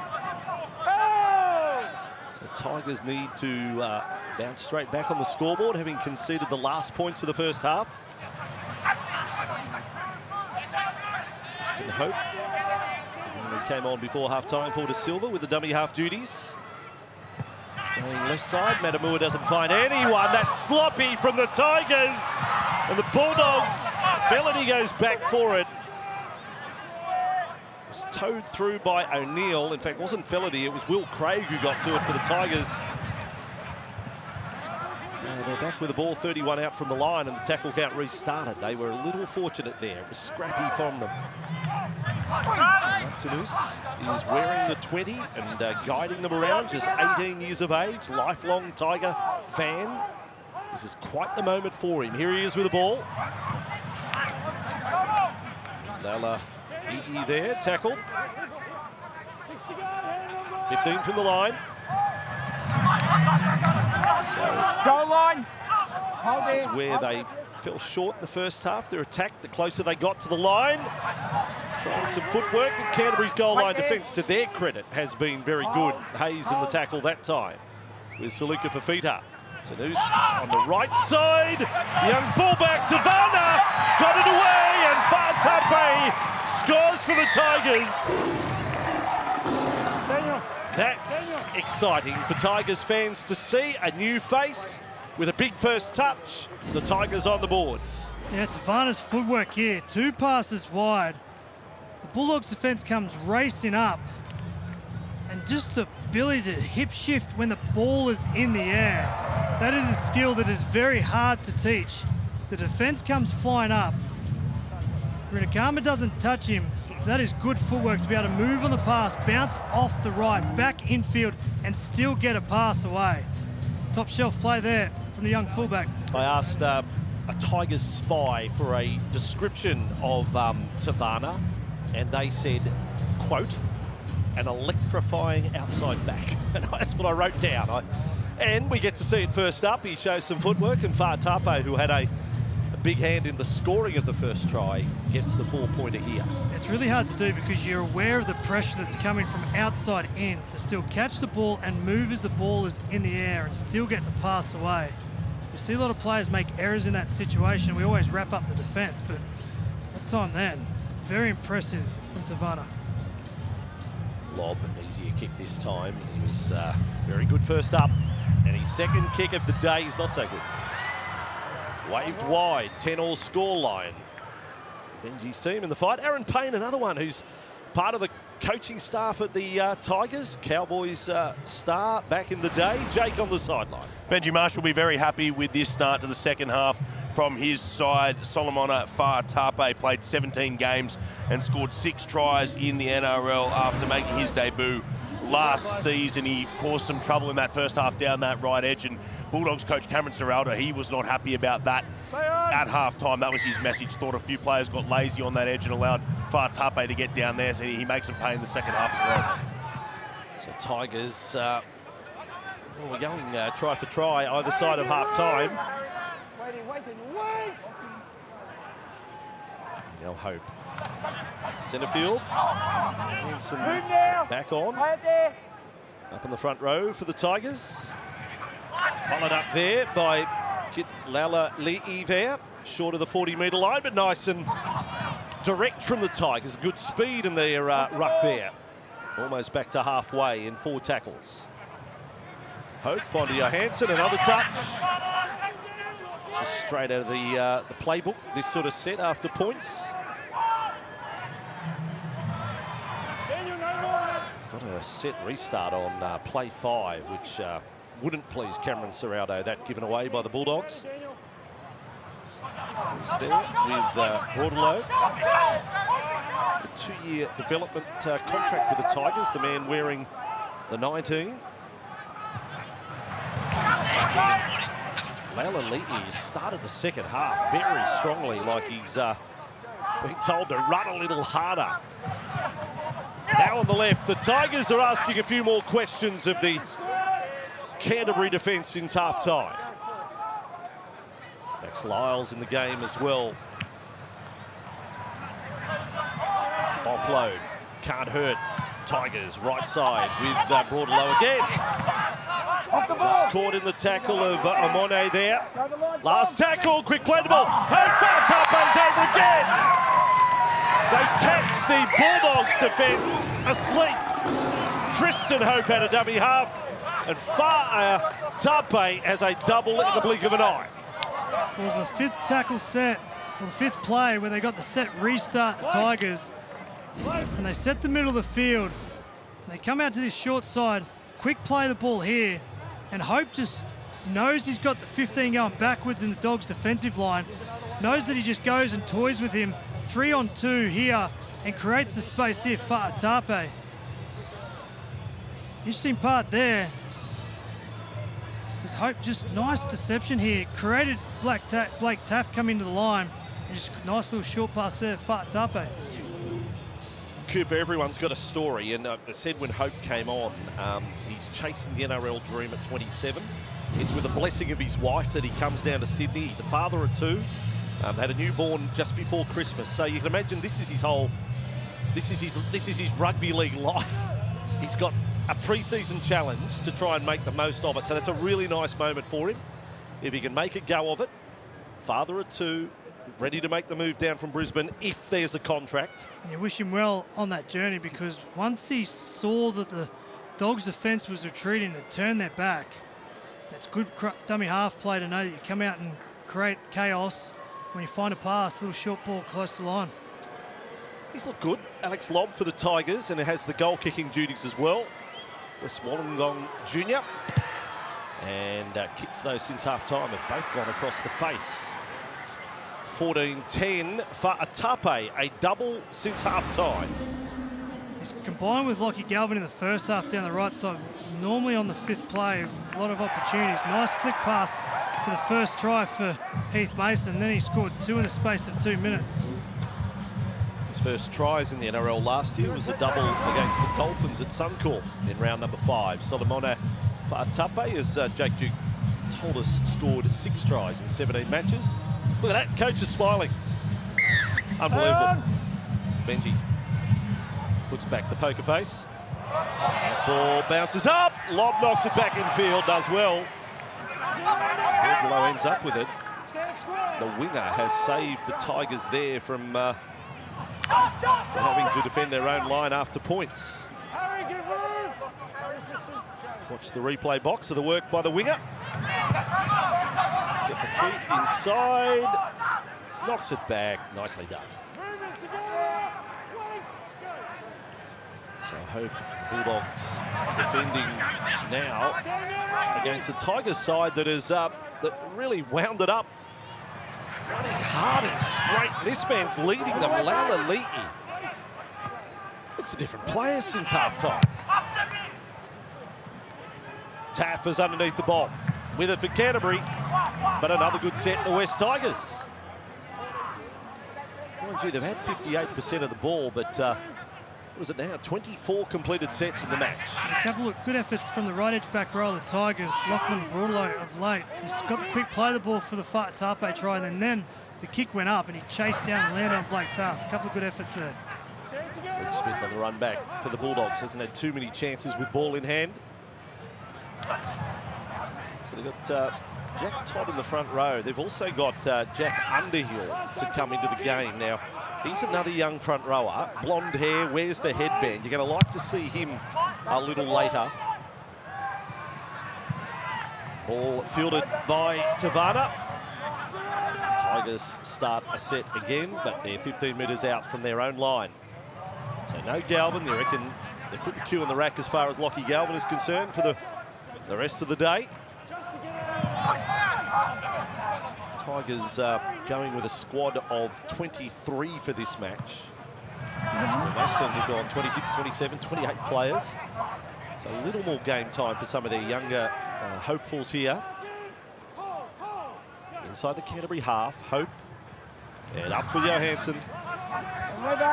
So Tigers need to bounce straight back on the scoreboard, having conceded the last points of the first half. Tristan Hope. He came on before half-time for De Silva with the dummy half duties. Going left side, Matamua doesn't find anyone. That's sloppy from the Tigers. And the Bulldogs, Felony goes back for it. It was towed through by O'Neill. In fact, it wasn't Felony, it was Will Craig who got to it for the Tigers. They're back with the ball, 31 out from the line, and the tackle count restarted. They were a little fortunate there. It was scrappy from them. Martinus is wearing the 20 and guiding them around, just 18 years of age, lifelong Tiger fan. This is quite the moment for him. Here he is with the ball. Lala Igi there, tackle. 15 from the line. Goal line. This is where they fell short in the first half. Their attack, the closer they got to the line. Trying some footwork, but Canterbury's goal line defence, to their credit, has been very good. Hayes in the tackle that time with Salika Fafita. Tanus on the right side. Young fullback, Tavana, got it away, and Fa'atape scores for the Tigers. That's exciting for Tigers fans to see. A new face with a big first touch. The Tigers on the board. Yeah, Tavana's footwork here. 2 passes wide. The Bulldogs defence comes racing up. And just the ability to hip shift when the ball is in the air. That is a skill that is very hard to teach. The defence comes flying up. Rinakama doesn't touch him. that is good footwork to be able to move on the pass, bounce off the right, back infield, and still get a pass away. Top shelf play there from the young fullback. I asked a Tigers spy for a description of Tavana, and they said, quote, an electrifying outside back. And that's what I wrote down. And we get to see it first up. He shows some footwork, and Fa'atape, who had a big hand in the scoring of the first try, gets the 4-pointer here. It's really hard to do because you're aware of the pressure that's coming from outside in to still catch the ball and move as the ball is in the air and still get the pass away. You see a lot of players make errors in that situation. We always wrap up the defence, but that time then, very impressive from Tavana. Lob, an easier kick this time. He was very good first up, and his second kick of the day is not so good. Waved wide, 10-all scoreline. Benji's team in the fight. Aaron Payne, another one who's part of the coaching staff at the Tigers. Cowboys star back in the day. Jake on the sideline. Benji Marshall will be very happy with this start to the second half from his side. Solomona Fa'atape played 17 games and scored 6 tries in the NRL after making his debut last season. He caused some trouble in that first half down that right edge, and Bulldogs coach Cameron Serraldo, he was not happy about that at half-time. That was his message. Thought a few players got lazy on that edge and allowed Fa'atape to get down there, so he makes them pay in the second half as well. So Tigers, we're going try for try either side of half-time. Now Hope. Centre field. Hanson back on. Up in the front row for the Tigers. Followed up there by Lala Le'iver, short of the 40-metre line, but nice and direct from the Tigers. Good speed in their ruck there. Almost back to halfway in 4 tackles. Hope onto Johansson, another touch. Just straight out of the playbook, this sort of set after points. Got a set restart on play 5, which wouldn't please Cameron Serraldo, that given away by the Bulldogs. He's there with Broadlow. A 2-year development contract with the Tigers, the man wearing the 19. Laila Le'i started the second half very strongly, like he's being told to run a little harder. Now on the left, the Tigers are asking a few more questions of the Canterbury defence since half-time. Max Lyles in the game as well. Offload, can't hurt. Tigers right side with Broadlow again. Just caught in the tackle of Amone there. Last tackle, quick play to ball. Hey, Fa'atape's over again. They catch the Bulldogs defence asleep. Tristan Hope had a dummy half, and Fa'atape has a double in the blink of an eye. It was the 5th tackle set, or the 5th play where they got the set restart, the Tigers, and they set the middle of the field. They come out to this short side, quick play the ball here, and Hope just knows he's got the 15 going backwards in the Dogs' defensive line, knows that he just goes and toys with him 3-on-2 here and creates the space here for Fa'atape. Interesting part there is Hope, just nice deception here, created Blake Taft come into the line, and just nice little short pass there for Fa'atape. Cooper, everyone's got a story, and I said when Hope came on, he's chasing the NRL dream at 27. It's with the blessing of his wife that he comes down to Sydney. He's a father of 2. Had a newborn just before Christmas, so you can imagine this is his whole, this is his rugby league life. He's got a pre-season challenge to try and make the most of it, so that's a really nice moment for him. If he can make a go of it, father of 2, ready to make the move down from Brisbane if there's a contract. And you wish him well on that journey, because once he saw that the Dogs' defence was retreating and turned their back, it's good dummy half play to know that you come out and create chaos when you find a pass, a little short ball close to the line. He's looked good. Alex Lobb for the Tigers, and it has the goal-kicking duties as well. Wes Wollongong Jr. And kicks those since half-time have both gone across the face. 14-10 for Atape, a double since half-time. He's combined with Lockie Galvin in the first half down the right side, normally on the 5th play, with a lot of opportunities. Nice flick pass for the first try for Heath Mason, then he scored 2 in the space of 2 minutes. His first tries in the NRL last year was a double against the Dolphins at Suncorp in round number 5. Solomona for Atape, as Jake Duke told us, scored 6 tries in 17 matches. Look at that, coach is smiling. Unbelievable. Benji puts back the poker face. That ball bounces up. Lob knocks it back in field, does well. Below ends up with it. The winger has saved the Tigers there from having to defend their own line after points. Watch the replay box of the work by the winger. Get the feet inside. Knocks it back. Nicely done. So I hope Bulldogs defending now against the Tigers side that is that really wound it up. Running hard and straight. This man's leading them, Lalali'i. Looks a different player since half-time. Taff is underneath the ball. With it for Canterbury, but another good set in the West Tigers. Mind you, they've had 58% of the ball, but what is it now? 24 completed sets in the match. A couple of good efforts from the right edge back row of the Tigers. Lachlan Broadlow of late. He's got the quick play the ball for the Tape try, and then the kick went up and he chased down and landed on Blake Taff. A couple of good efforts there. Luke Smith on the run back for the Bulldogs. Hasn't had too many chances with ball in hand. So they've got Jack Todd in the front row. They've also got Jack Underhill to come into the game. Now, he's another young front rower. Blonde hair, wears the headband. You're going to like to see him a little later. Ball fielded by Tavana. Tigers start a set again, but they're 15 metres out from their own line. So no Galvin. They reckon they put the cue in the rack as far as Lockie Galvin is concerned for the rest of the day. Tigers going with a squad of 23 for this match. Most teams have gone 26, 27, 28 players. So a little more game time for some of their younger hopefuls here. Inside the Canterbury half, Hope. And up for Johansson.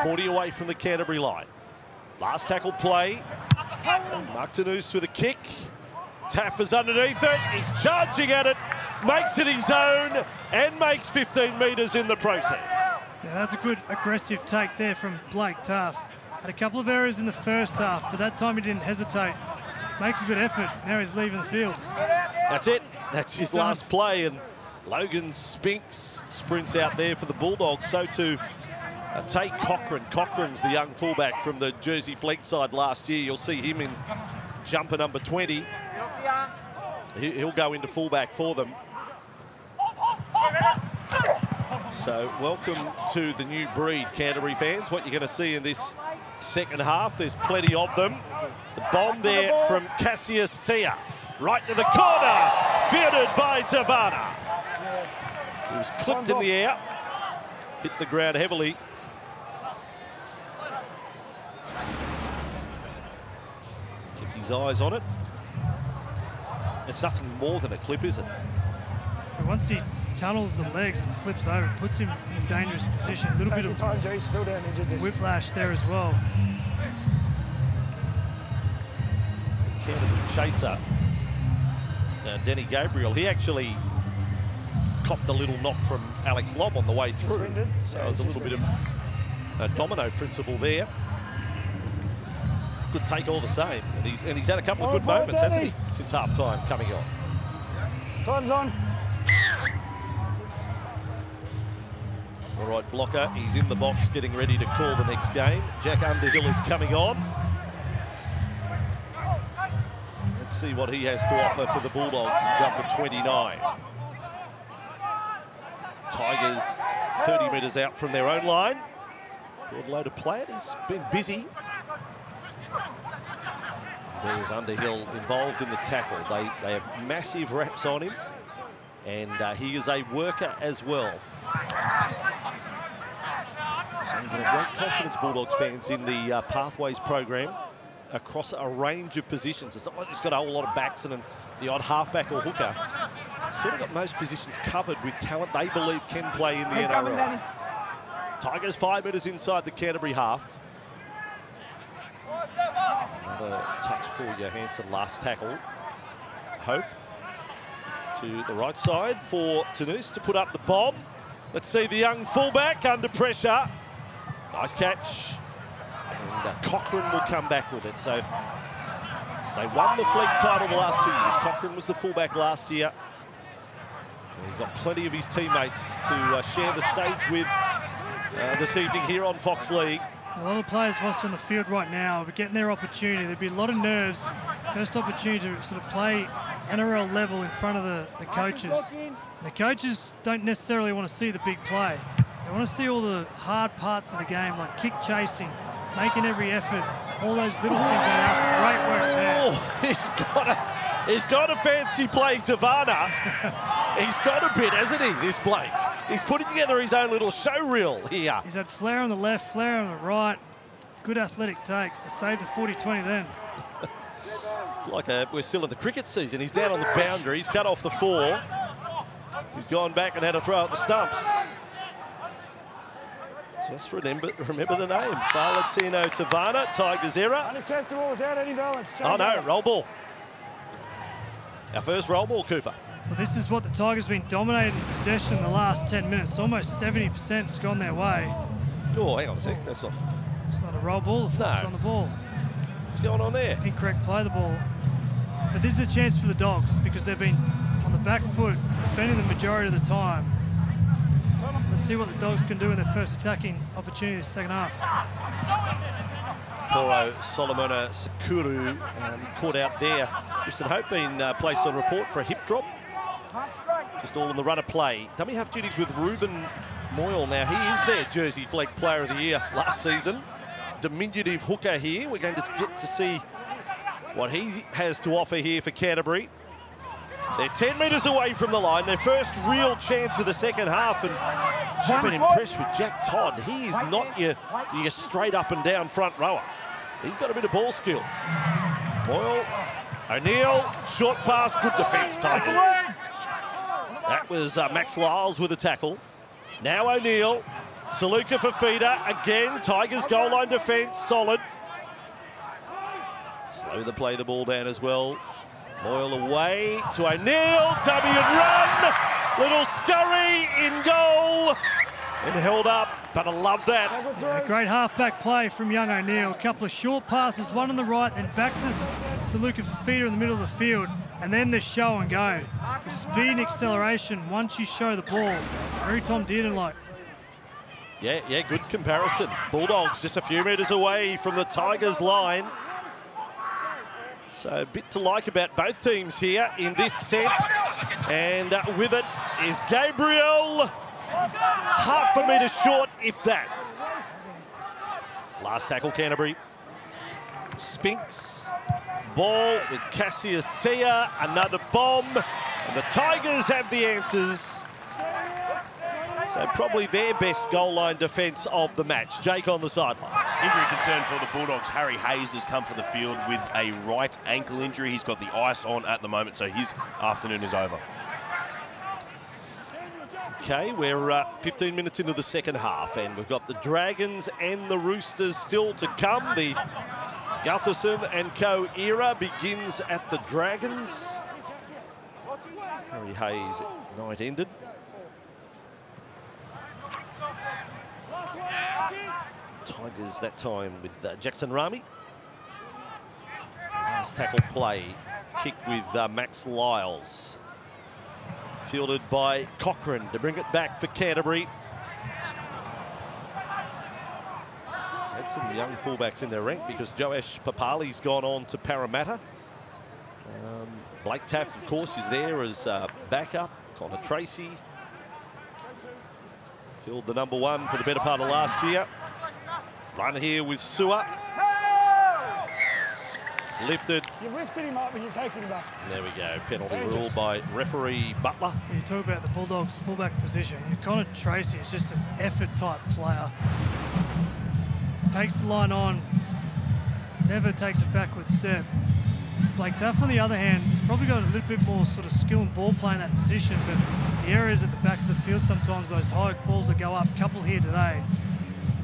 40 away from the Canterbury line. Last tackle play. Mark Tanous with a kick. Taff is underneath it. He's charging at it. Makes it his own and makes 15 metres in the process. Yeah, that's a good aggressive take there from Blake Taff. Had a couple of errors in the first half, but that time he didn't hesitate. Makes a good effort. Now he's leaving the field. That's it. That's his last play. And Logan Spinks sprints out there for the Bulldogs. So too Tate Cochran. Cochran's the young fullback from the Jersey Fleet side last year. You'll see him in jumper number 20. He'll go into fullback for them. So welcome to the new breed, Canterbury fans. What you're going to see in this second half, there's plenty of them. The bomb there from Cassius Tia. Right to the corner, fielded by Tavana. He was clipped in the air, hit the ground heavily. Kept his eyes on it. It's nothing more than a clip, is it? But once he tunnels the legs and flips over, it puts him in a dangerous position. A little bit of time, Jay. Still down injured. whiplash there as well. Canterbury chaser, Denny Gabriel. He actually copped a little knock from Alex Lobb on the way through. So it was a little bit of a domino principle there. Good take all the same. And he's had a couple of good moments, hasn't he, since half-time coming on. Time's on. All right, blocker, he's in the box getting ready to call the next game. Jack Underhill is coming on. Let's see what he has to offer for the Bulldogs in jumper 29. Tigers 30 metres out from their own line. Good load of play. He's been busy. There's Underhill involved in the tackle. They have massive reps on him, and he is a worker as well. So you've got great confidence, Bulldogs fans, in the Pathways program across a range of positions. It's not like it's got a whole lot of backs and the odd halfback or hooker. Sort of got most positions covered with talent they believe can play in the NRL. Tigers 5 metres inside the Canterbury half. Another touch for Johansson, last tackle. Hope to the right side for Tanus to put up the bomb. Let's see the young fullback under pressure. Nice catch. And Cochrane will come back with it. So they won the fleet title the last 2 years. Cochrane was the fullback last year. And he's got plenty of his teammates to share the stage with this evening here on Fox League. A lot of players of us on the field right now are getting their opportunity. There'd be a lot of nerves. First opportunity to sort of play NRL level in front of the coaches. And the coaches don't necessarily want to see the big play. They want to see all the hard parts of the game, like kick chasing, making every effort, all those little things that happen. Great work there. Oh, he's got a fancy play, Tavana. He's got a bit, hasn't he, this Blake? He's putting together his own little show reel here. He's had flair on the left, flair on the right. Good athletic takes. They saved a 40-20 then. Like we're still in the cricket season. He's down on the boundary. He's cut off the 4. He's gone back and had a throw at the stumps. Just remember the name. Falatino Tavana, Tigers error. Unacceptable without any balance. Oh no, roll ball. Our first roll ball, Cooper. Well, this is what the Tigers have been dominating in possession the last 10 minutes. Almost 70% has gone their way. Oh, hang on a sec. That's not... It's not a roll ball. The flip's on the ball. What's going on there? Incorrect play the ball. But this is a chance for the Dogs because they've been on the back foot defending the majority of the time. Let's see what the Dogs can do in their first attacking opportunity in the second half. Poro Solomona Sakuru caught out there. Tristan Hope being placed on report for a hip drop. Just all in the run of play. Dummy half duties with Ruben Moyle now. He is their Jersey Flag Player of the Year last season. Diminutive hooker here. We're going to get to see what he has to offer here for Canterbury. They're 10 metres away from the line. Their first real chance of the second half. And I've been impressed with Jack Todd. He is not your straight up and down front rower. He's got a bit of ball skill. Moyle, O'Neill, short pass, good defence, Tigers. That was Max Lyles with a tackle. Now O'Neill, Saluka for feeder. Again, Tigers goal line defence, solid. Slow the play the ball down as well. Moyle away to O'Neill, dummy and run. Little scurry in goal. And held up, but I love that. Yeah, great half-back play from young O'Neill. A couple of short passes, one on the right, and back to Saluka for feeder in the middle of the field. And then the show and go. The speed and acceleration once you show the ball. Very Tom Dearden-like. Yeah, good comparison. Bulldogs just a few metres away from the Tigers line. So a bit to like about both teams here in this set. And with it is Gabriel. Half a metre short, if that. Last tackle, Canterbury. Spinks. Ball with Cassius Tia. Another bomb. And the Tigers have the answers. So probably their best goal line defence of the match. Jake on the sideline. Injury concern for the Bulldogs. Harry Hayes has come for the field with a right ankle injury. He's got the ice on at the moment, so his afternoon is over. Okay, we're 15 minutes into the second half, and we've got the Dragons and the Roosters still to come. The Gutherson and Co era begins at the Dragons. Harry Hayes night ended. Tigers that time with Jackson Rami. Last tackle play, kick with Max Lyles. Fielded by Cochrane to bring it back for Canterbury. Had some young fullbacks in their rank because Joash Papali's gone on to Parramatta. Blake Taff, of course, is there as backup. Connor Tracy filled the number 1 for the better part of last year. Run here with Sewer. Lifted You've lifted him up and you've taken him back. There we go. Penalty rule by referee Butler. You talk about the Bulldogs fullback position. Connor Tracy is just an effort type player. Takes the line on, never takes a backward step. Blake Duff, on the other hand, he's probably got a little bit more sort of skill and ball play in that position, but the errors at the back of the field sometimes, those high balls that go up, couple here today,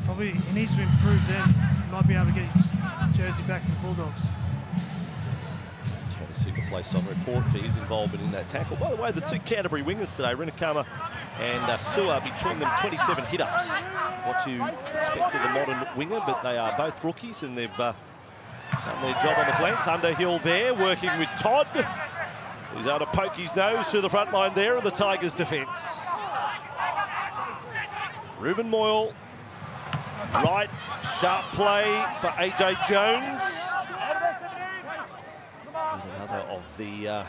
probably he needs to improve them. He might be able to get his jersey back in the Bulldogs. Tony Super placed on report for his involvement in that tackle. By the way, the two Canterbury wingers today, Rinakama and Sua, between them 27 hit-ups. What you expect of the modern winger, but they are both rookies and they've done their job on the flanks. Underhill there, working with Todd, who's able to poke his nose through the front line there of the Tigers' defence. Ruben Moyle, right, sharp play for AJ Jones. And another of the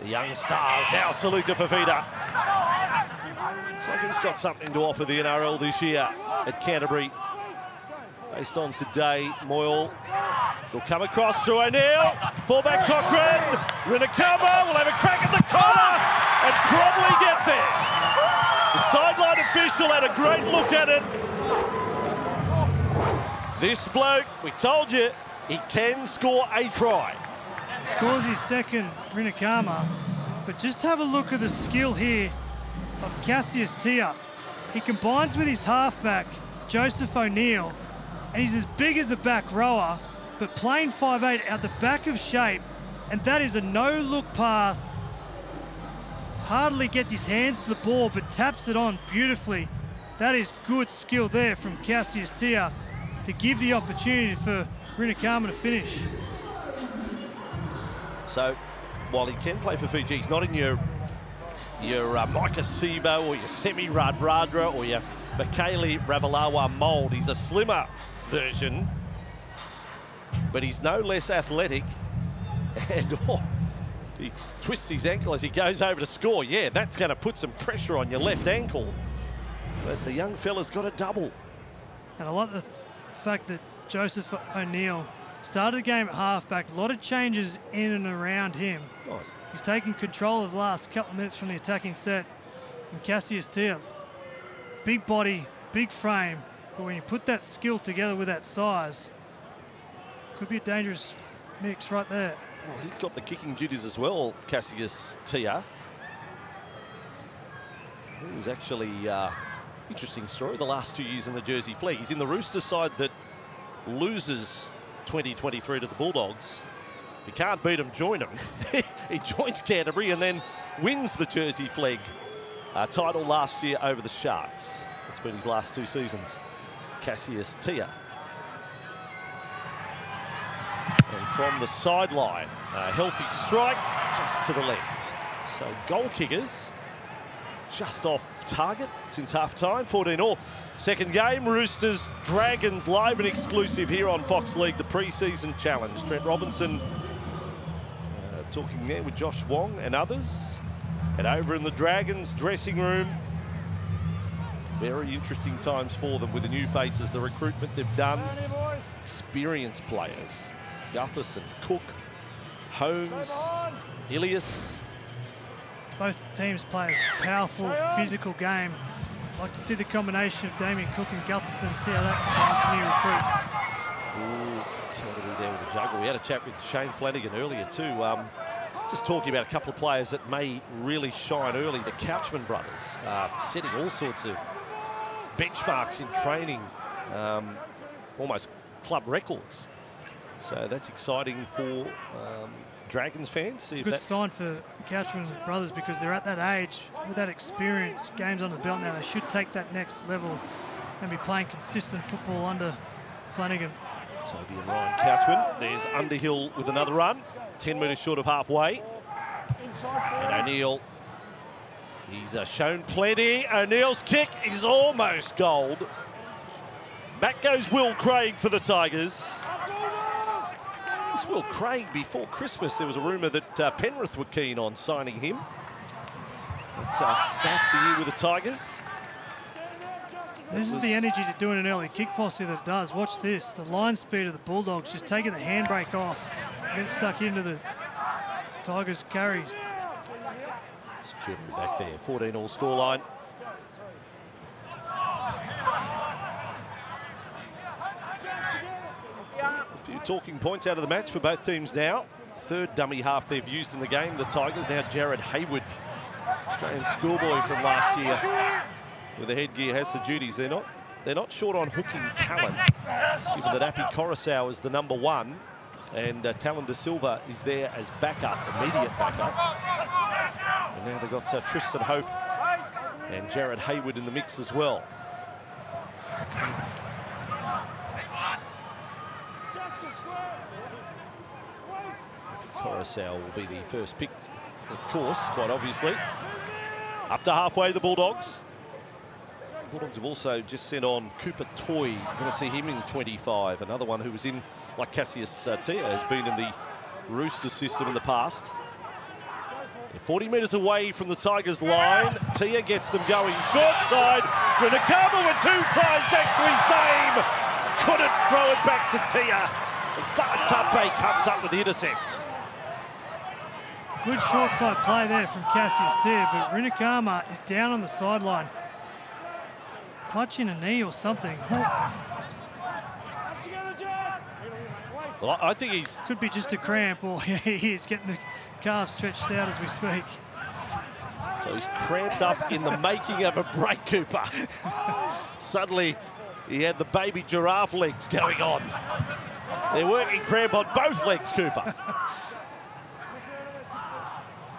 young stars, now Saluka Fafita. Looks like he's got something to offer the NRL this year at Canterbury. Based on today, Moyle will come across through O'Neill. Fullback Cochrane. Rinakama will have a crack at the corner and probably get there. The sideline official had a great look at it. This bloke, we told you, he can score a try. Scores his second, Rinakama, but just have a look at the skill here of Cassius Tia. He combines with his halfback, Joseph O'Neill, and he's as big as a back rower, but playing 5'8" out the back of shape, and that is a no-look pass. Hardly gets his hands to the ball, but taps it on beautifully. That is good skill there from Cassius Tia to give the opportunity for Rinakama to finish. So, while he can play for Fiji, he's not in your Micah Sivo or your Semi Radradra or your Michaeli Ravalawa mould. He's a slimmer version, but he's no less athletic. And he twists his ankle as he goes over to score. Yeah, that's going to put some pressure on your left ankle. But the young fella's got a double. And I like the fact that Joseph O'Neill started the game at halfback. A lot of changes in and around him. Nice. He's taken control of the last couple of minutes from the attacking set. And Cassius Tia, big body, big frame, but when you put that skill together with that size, could be a dangerous mix right there. Well, he's got the kicking duties as well, Cassius Tia. It was actually interesting story the last 2 years in the Jersey Flag. He's in the Roosters side that loses 2023 to the Bulldogs. If you can't beat him, join him. He joins Canterbury and then wins the Jersey Flag title last year over the Sharks. It's been his last 2 seasons. Cassius Tia. And from the sideline, a healthy strike just to the left. So goal kickers just off target since half-time, 14-all. Second game, Roosters Dragons live and exclusive here on Fox League, the pre-season challenge. Trent Robinson talking there with Josh Wong and others. And over in the Dragons dressing room, very interesting times for them with the new faces, the recruitment they've done. Experienced players, Gutherson, Cook, Holmes, Ilias. Both teams play a powerful, physical game. I'd like to see the combination of Damien Cook and Gutherson, see how that combines new recruits. Ooh, Canterbury there with the juggle. We had a chat with Shane Flanagan earlier too. Just talking about a couple of players that may really shine early. The Couchman brothers setting all sorts of benchmarks in training, almost club records. So that's exciting for Dragons fans. It's a good sign for the Couchman brothers because they're at that age, with that experience, games on the belt now. They should take that next level and be playing consistent football under Flanagan. Toby and Ryan Couchman. There's Underhill with another run, 10 metres short of halfway. And O'Neill, he's shown plenty. O'Neill's kick is almost gold. Back goes Will Craig for the Tigers. This Will Craig, before Christmas, there was a rumour that Penrith were keen on signing him. It starts the year with the Tigers. This is the energy to doing an early kick, Fossey, that it does. Watch this. The line speed of the Bulldogs, just taking the handbrake off Get stuck into the Tigers carries. Security back there, 14-all scoreline. A few talking points out of the match for both teams now. Third dummy half they've used in the game, the Tigers. Now Jared Hayward, Australian schoolboy from last year, with the headgear, has the duties. They're not short on hooking talent, given that Api Coruscant is the number 1, and Talon De Silva is there as backup, immediate backup. And now they've got Tristan Hope and Jared Hayward in the mix as well. Coruscant will be the first pick, of course, quite obviously. Up to halfway, the Bulldogs. The Bulldogs have also just sent on Cooper Toy. You're going to see him in 25. Another one who was in, like Cassius Tia, has been in the Roosters system in the past. They're 40 metres away from the Tigers line. Tia gets them going. Short side. Runakama with 2 tries next to his name. Couldn't throw it back to Tia. And Fa'atape comes up with the intercept. Good short side play there from Cassius Tia, but Runakama is down on the sideline. Clutching a knee or something. Well, I think he's... Could be just a cramp, or he is getting the calf stretched out as we speak. So he's cramped up in the making of a break, Cooper. Suddenly, he had the baby giraffe legs going on. They're working cramp on both legs, Cooper.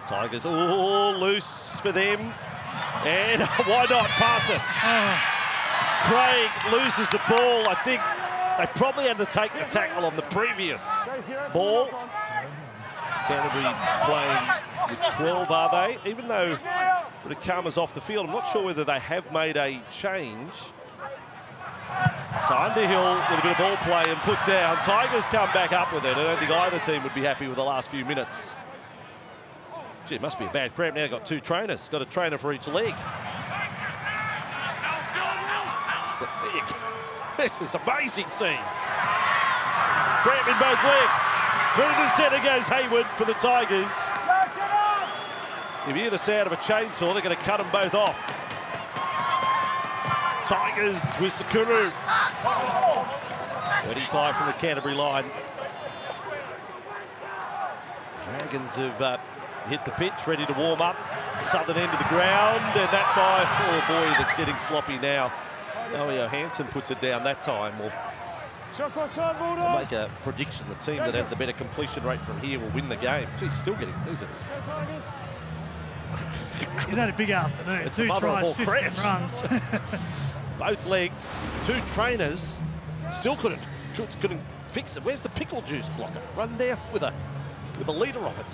Tigers all loose for them. And why not pass it? Craig loses the ball. I think they probably had to take the tackle on the previous ball. Canterbury playing with 12, are they? Even though Runakama's off the field, I'm not sure whether they have made a change. So Underhill with a bit of ball play and put down. Tigers come back up with it. I don't think either team would be happy with the last few minutes. Gee, it must be a bad cramp. Now got 2 trainers. Got a trainer for each leg. This is amazing scenes. Cramp in both legs. Through the centre goes Hayward for the Tigers. If you hear the sound of a chainsaw, they're going to cut them both off. Tigers with Sakuru. 25 from the Canterbury line. Dragons have hit the pitch, ready to warm up. Southern end of the ground, and that by, oh boy, that's getting sloppy now. Elio Hansen puts it down that time. We'll make a prediction. The team that has the better completion rate from here will win the game. Geez, still getting, these are... He's had a big afternoon. It's 2 tries, 15 runs. Both legs, 2 trainers, still couldn't fix it. Where's the pickle juice blocker? Run there with a litre of it.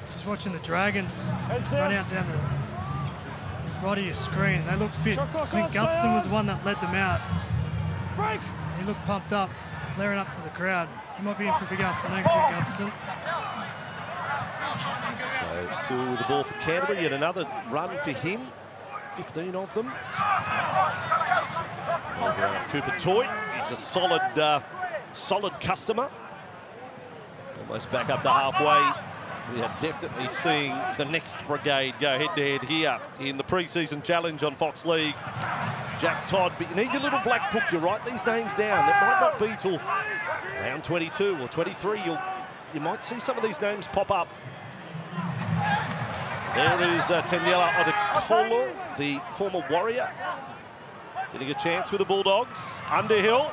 Just watching the Dragons run out down the right of your screen. They look fit. Clint Gutherson was the one that led them out. He looked pumped up, blaring up to the crowd. He might be in for a big afternoon, Clint Gutherson. So Sewell with the ball for Canterbury, yet another run for him. 15 of them. Cooper Toy, he's a solid customer. Almost back up to halfway. We are definitely seeing the next brigade go head-to-head here in the pre-season challenge on Fox League. Jack Todd, but you need your little black book. You write these names down. It might not be till round 22 or 23. You might see some of these names pop up. There is Taniela Odekolo, the former Warrior, getting a chance with the Bulldogs. Underhill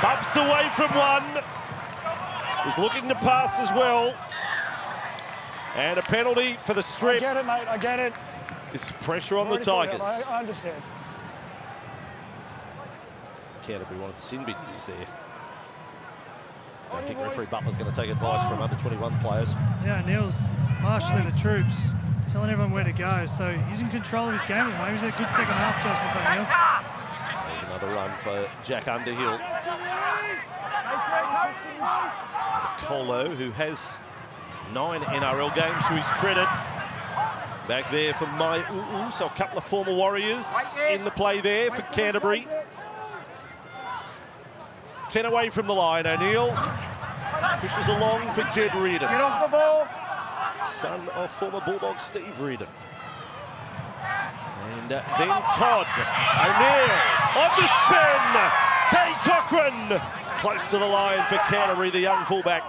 bumps away from one. Was looking to pass as well. And a penalty for the strip. I get it, mate. I get it. It's pressure on the Tigers. I understand. Canterbury wanted the sin bin used there. Don't think referee Butler's going to take advice from under 21 players. Yeah, Neil's marshalling the troops, telling everyone where to go. So he's in control of his game at the moment. He's had a good second half, Joseph O'Neill. There's another run for Jack Underhill. Colo, who has 9 NRL games to his credit. Back there for Mai U'u, so a couple of former Warriors in the play there for Canterbury. 10 away from the line. O'Neill pushes along for Jed Reardon. Get off the ball. Son of former Bulldog Steve Reardon. And then Todd. O'Neill on the spin. Tay Cochran close to the line for Canterbury, the young fullback.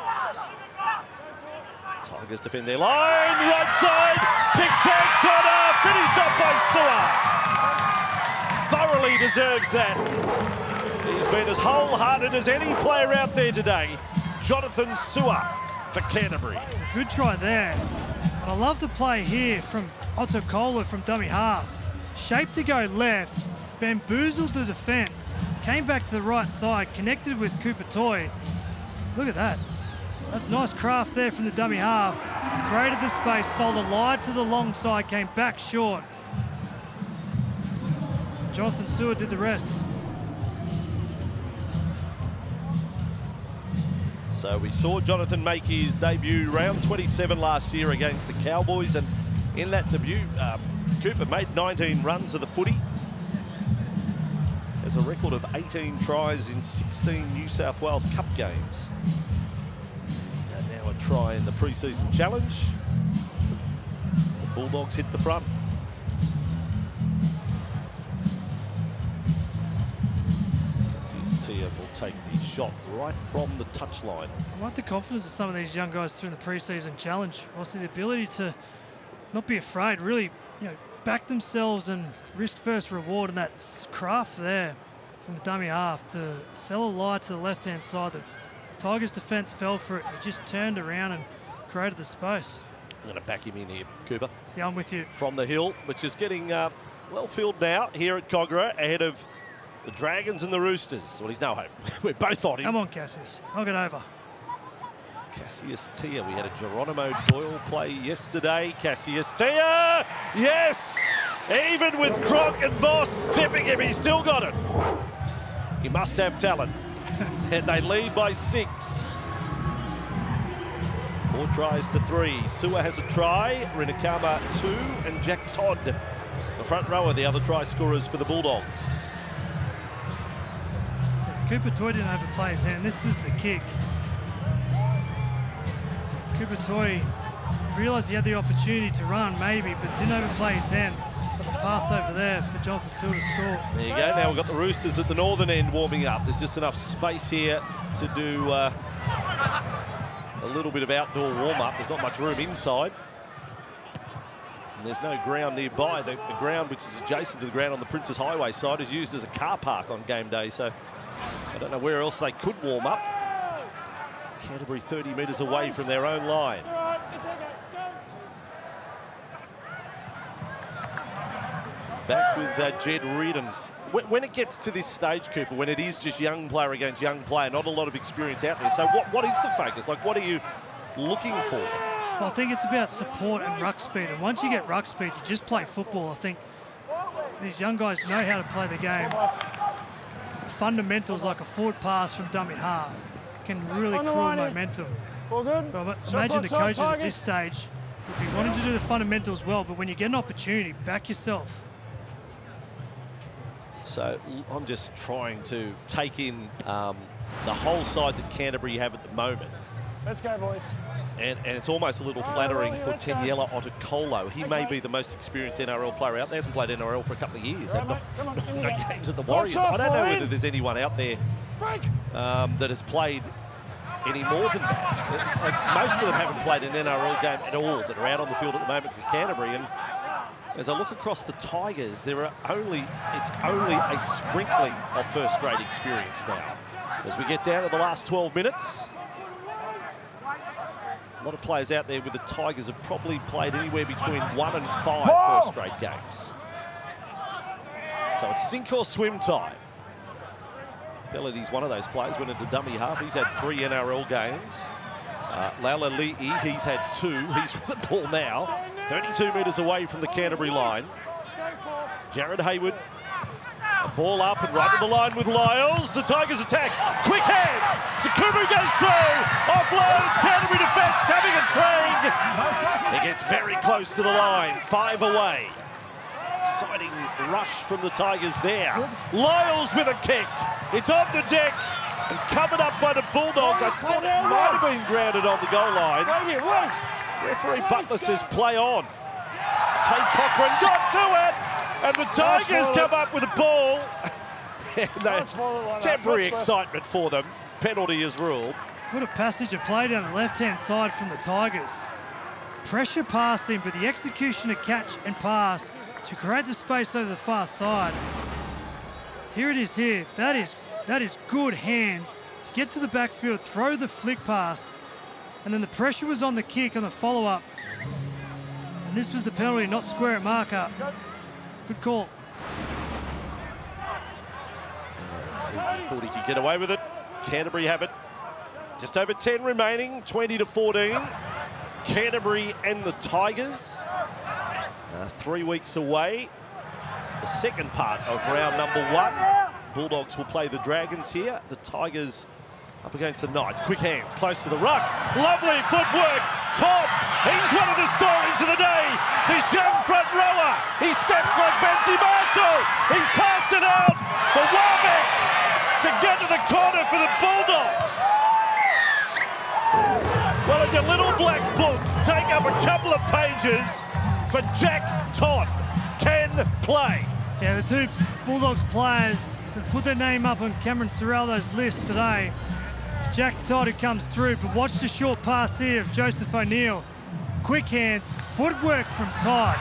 Tigers defend their line. Right side. Big chance corner. Finished up by Sewer. Thoroughly deserves that. He's been as wholehearted as any player out there today. Jonathan Sewer for Canterbury. Good try there. And I love the play here from Otokola from dummy half. Shaped to go left, bamboozled the defence, came back to the right side, connected with Cooper Toy. Look at that. That's nice craft there from the dummy half. Created the space, sold a lie to the long side, came back short. Jonathan Sewer did the rest. So we saw Jonathan make his debut round 27 last year against the Cowboys, and in that debut, Cooper made 19 runs of the footy. Has a record of 18 tries in 16 New South Wales Cup games. And now a try in the pre-season challenge. The Bulldogs hit the front. Will take the shot right from the touchline. I like the confidence of some of these young guys through the pre-season challenge. Also the ability to not be afraid, really, back themselves and risk first reward, and that craft there from the dummy half to sell a lie to the left-hand side. The Tigers' defence fell for it. He just turned around and created the space. I'm going to back him in here, Cooper. Yeah, I'm with you. From the hill, which is getting well filled now here at Cogra, ahead of the Dragons and the Roosters. Well, he's no hope. We're both on him. Come on, Cassius. Knock it over. Cassius Tia. We had a Geronimo Doyle play yesterday. Cassius Tia. Yes! Even with Croc and Voss tipping him, he's still got it. He must have talent. And they lead by 6. 4 tries to 3. Sewer has a try. Rinakama 2. And Jack Todd, the front rower, the other try scorers for the Bulldogs. Cooper Toy didn't overplay his hand. This was the kick. Cooper Toy realised he had the opportunity to run, maybe, but didn't overplay his hand. But the pass over there for Jonathan Sewer to score. There you go. Now we've got the Roosters at the northern end warming up. There's just enough space here to do a little bit of outdoor warm-up. There's not much room inside. And there's no ground nearby. The ground, which is adjacent to the ground on the Princess Highway side, is used as a car park on game day. So I don't know where else they could warm up. Canterbury 30 metres away from their own line. Back with Jed Reardon. When it gets to this stage, Cooper, when it is just young player against young player, not a lot of experience out there. So what is the focus? Like, what are you looking for? Well, I think it's about support and ruck speed. And once you get ruck speed, you just play football. I think these young guys know how to play the game. Fundamentals like a forward pass from dummy half can really cruel momentum. All good. But imagine the coaches at this stage would be wanting to do the fundamentals well, but when you get an opportunity, back yourself. So I'm just trying to take in the whole side that Canterbury have at the moment. Let's go, boys. And it's almost a little flattering for Taniela Otukolo. He may be the most experienced NRL player out there. Hasn't played NRL for a couple of years. No games at the Warriors. I don't know whether there's anyone out there that has played any more than that. Most of them haven't played an NRL game at all that are out on the field at the moment for Canterbury. And as I look across the Tigers, it's only a sprinkling of first-grade experience now. As we get down to the last 12 minutes, a lot of players out there with the Tigers have probably played anywhere between 1 and 5 first-grade games. So it's sink or swim time. Fellatty's one of those players, went into dummy half. He's had 3 NRL games. Laila Li'i, he's had 2. He's with the ball now, 32 metres away from the Canterbury line. Jared Hayward, a ball up and right to the line with Lyles. The Tigers attack, quick hands. Sakumu goes through, offloads, Canterbury defence coming and Craig. He gets very close to the line, 5 away. Exciting rush from the Tigers there. Lyles with a kick. It's on the deck. and covered up by the Bulldogs. I thought it might have been grounded on the goal line. Referee Butler says play on. Tate Cochran got to it, and the Tigers come up with a ball. Temporary excitement for them. Penalty is ruled. What a passage of play down the left-hand side from the Tigers. Pressure passing, but the execution of catch and pass to create the space over the far side. Here it is here. That is good hands to get to the backfield, throw the flick pass, and then the pressure was on the kick on the follow-up. And this was the penalty, not square at marker. Good call. Thought he could get away with it. Canterbury have it. Just over 10 remaining, 20-14. Canterbury and the Tigers. 3 weeks away. The second part of round number 1. Bulldogs will play the Dragons here. The Tigers up against the Knights. Quick hands, close to the ruck. Lovely footwork. Top. He's one of the stories of the day. This young front rower. He steps like Benji Marshall. He's passed it out for Warwick to get to the corner for the Bulldogs. Well, in your little black book, take up a couple of pages for Jack Todd. Can play. Yeah, the two Bulldogs players that put their name up on Cameron Ciraldo's list today. It's Jack Todd who comes through, but watch the short pass here of Joseph O'Neill. Quick hands, footwork from Todd.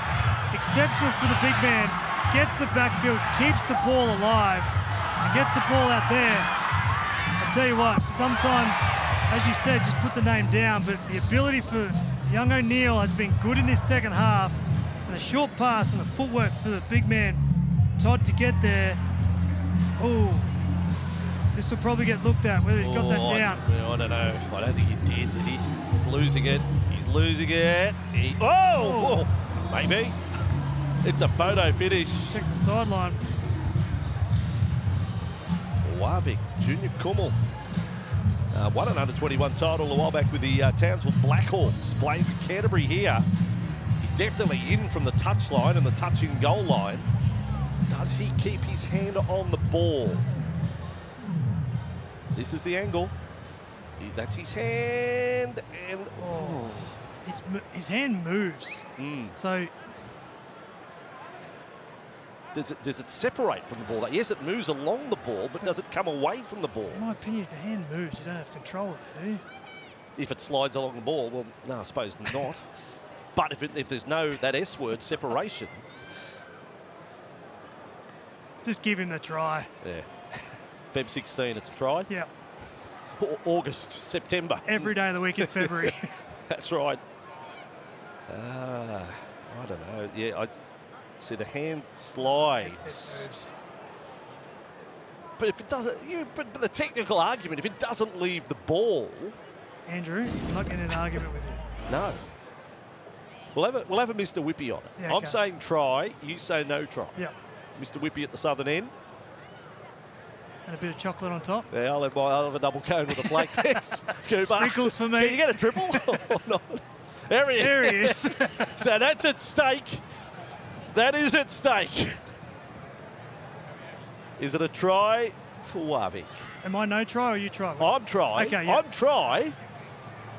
Exceptional for the big man. Gets the backfield, keeps the ball alive, and gets the ball out there. I'll tell you what, sometimes, as you said, just put the name down, but the ability for young O'Neill has been good in this second half. And a short pass and the footwork for the big man, Todd, to get there. Oh, this will probably get looked at, whether he's got that down. I don't know. I don't think he did he? He's losing it. He's losing it. Oh, maybe. It's a photo finish. Check the sideline. Warwick, Junior Kummel. Won an under-21 title a while back with the Townsville Blackhawks, playing for Canterbury here. He's definitely in from the touchline and the touching goal line. Does he keep his hand on the ball? This is the angle. That's his hand, and his hand moves. So does it separate from the ball? Yes, it moves along the ball, but does it come away from the ball? In my opinion, if your hand moves, you don't have control of it, do you? If it slides along the ball, well, no, I suppose not. But if there's no, that S word, separation. Just give him the try. Yeah. Feb 16, it's a try. Yeah. August, September. Every day of the week in February. That's right. I don't know. Yeah, I see the hand slides. But if it doesn't, but the technical argument, if it doesn't leave the ball. Andrew, I'm not getting an argument with you. No. We'll have a Mr. Whippy on it. Yeah, I'm okay. saying try, you say no try. Yeah. Mr. Whippy at the southern end. And a bit of chocolate on top. Yeah, I'll have a double cone with a flake test. Sprinkles for me. Can you get a triple or not? There he is. So that's at stake. That is at stake. Is it a try for Warwick? Am I no try or you try? I'm try. Okay, yeah. I'm try.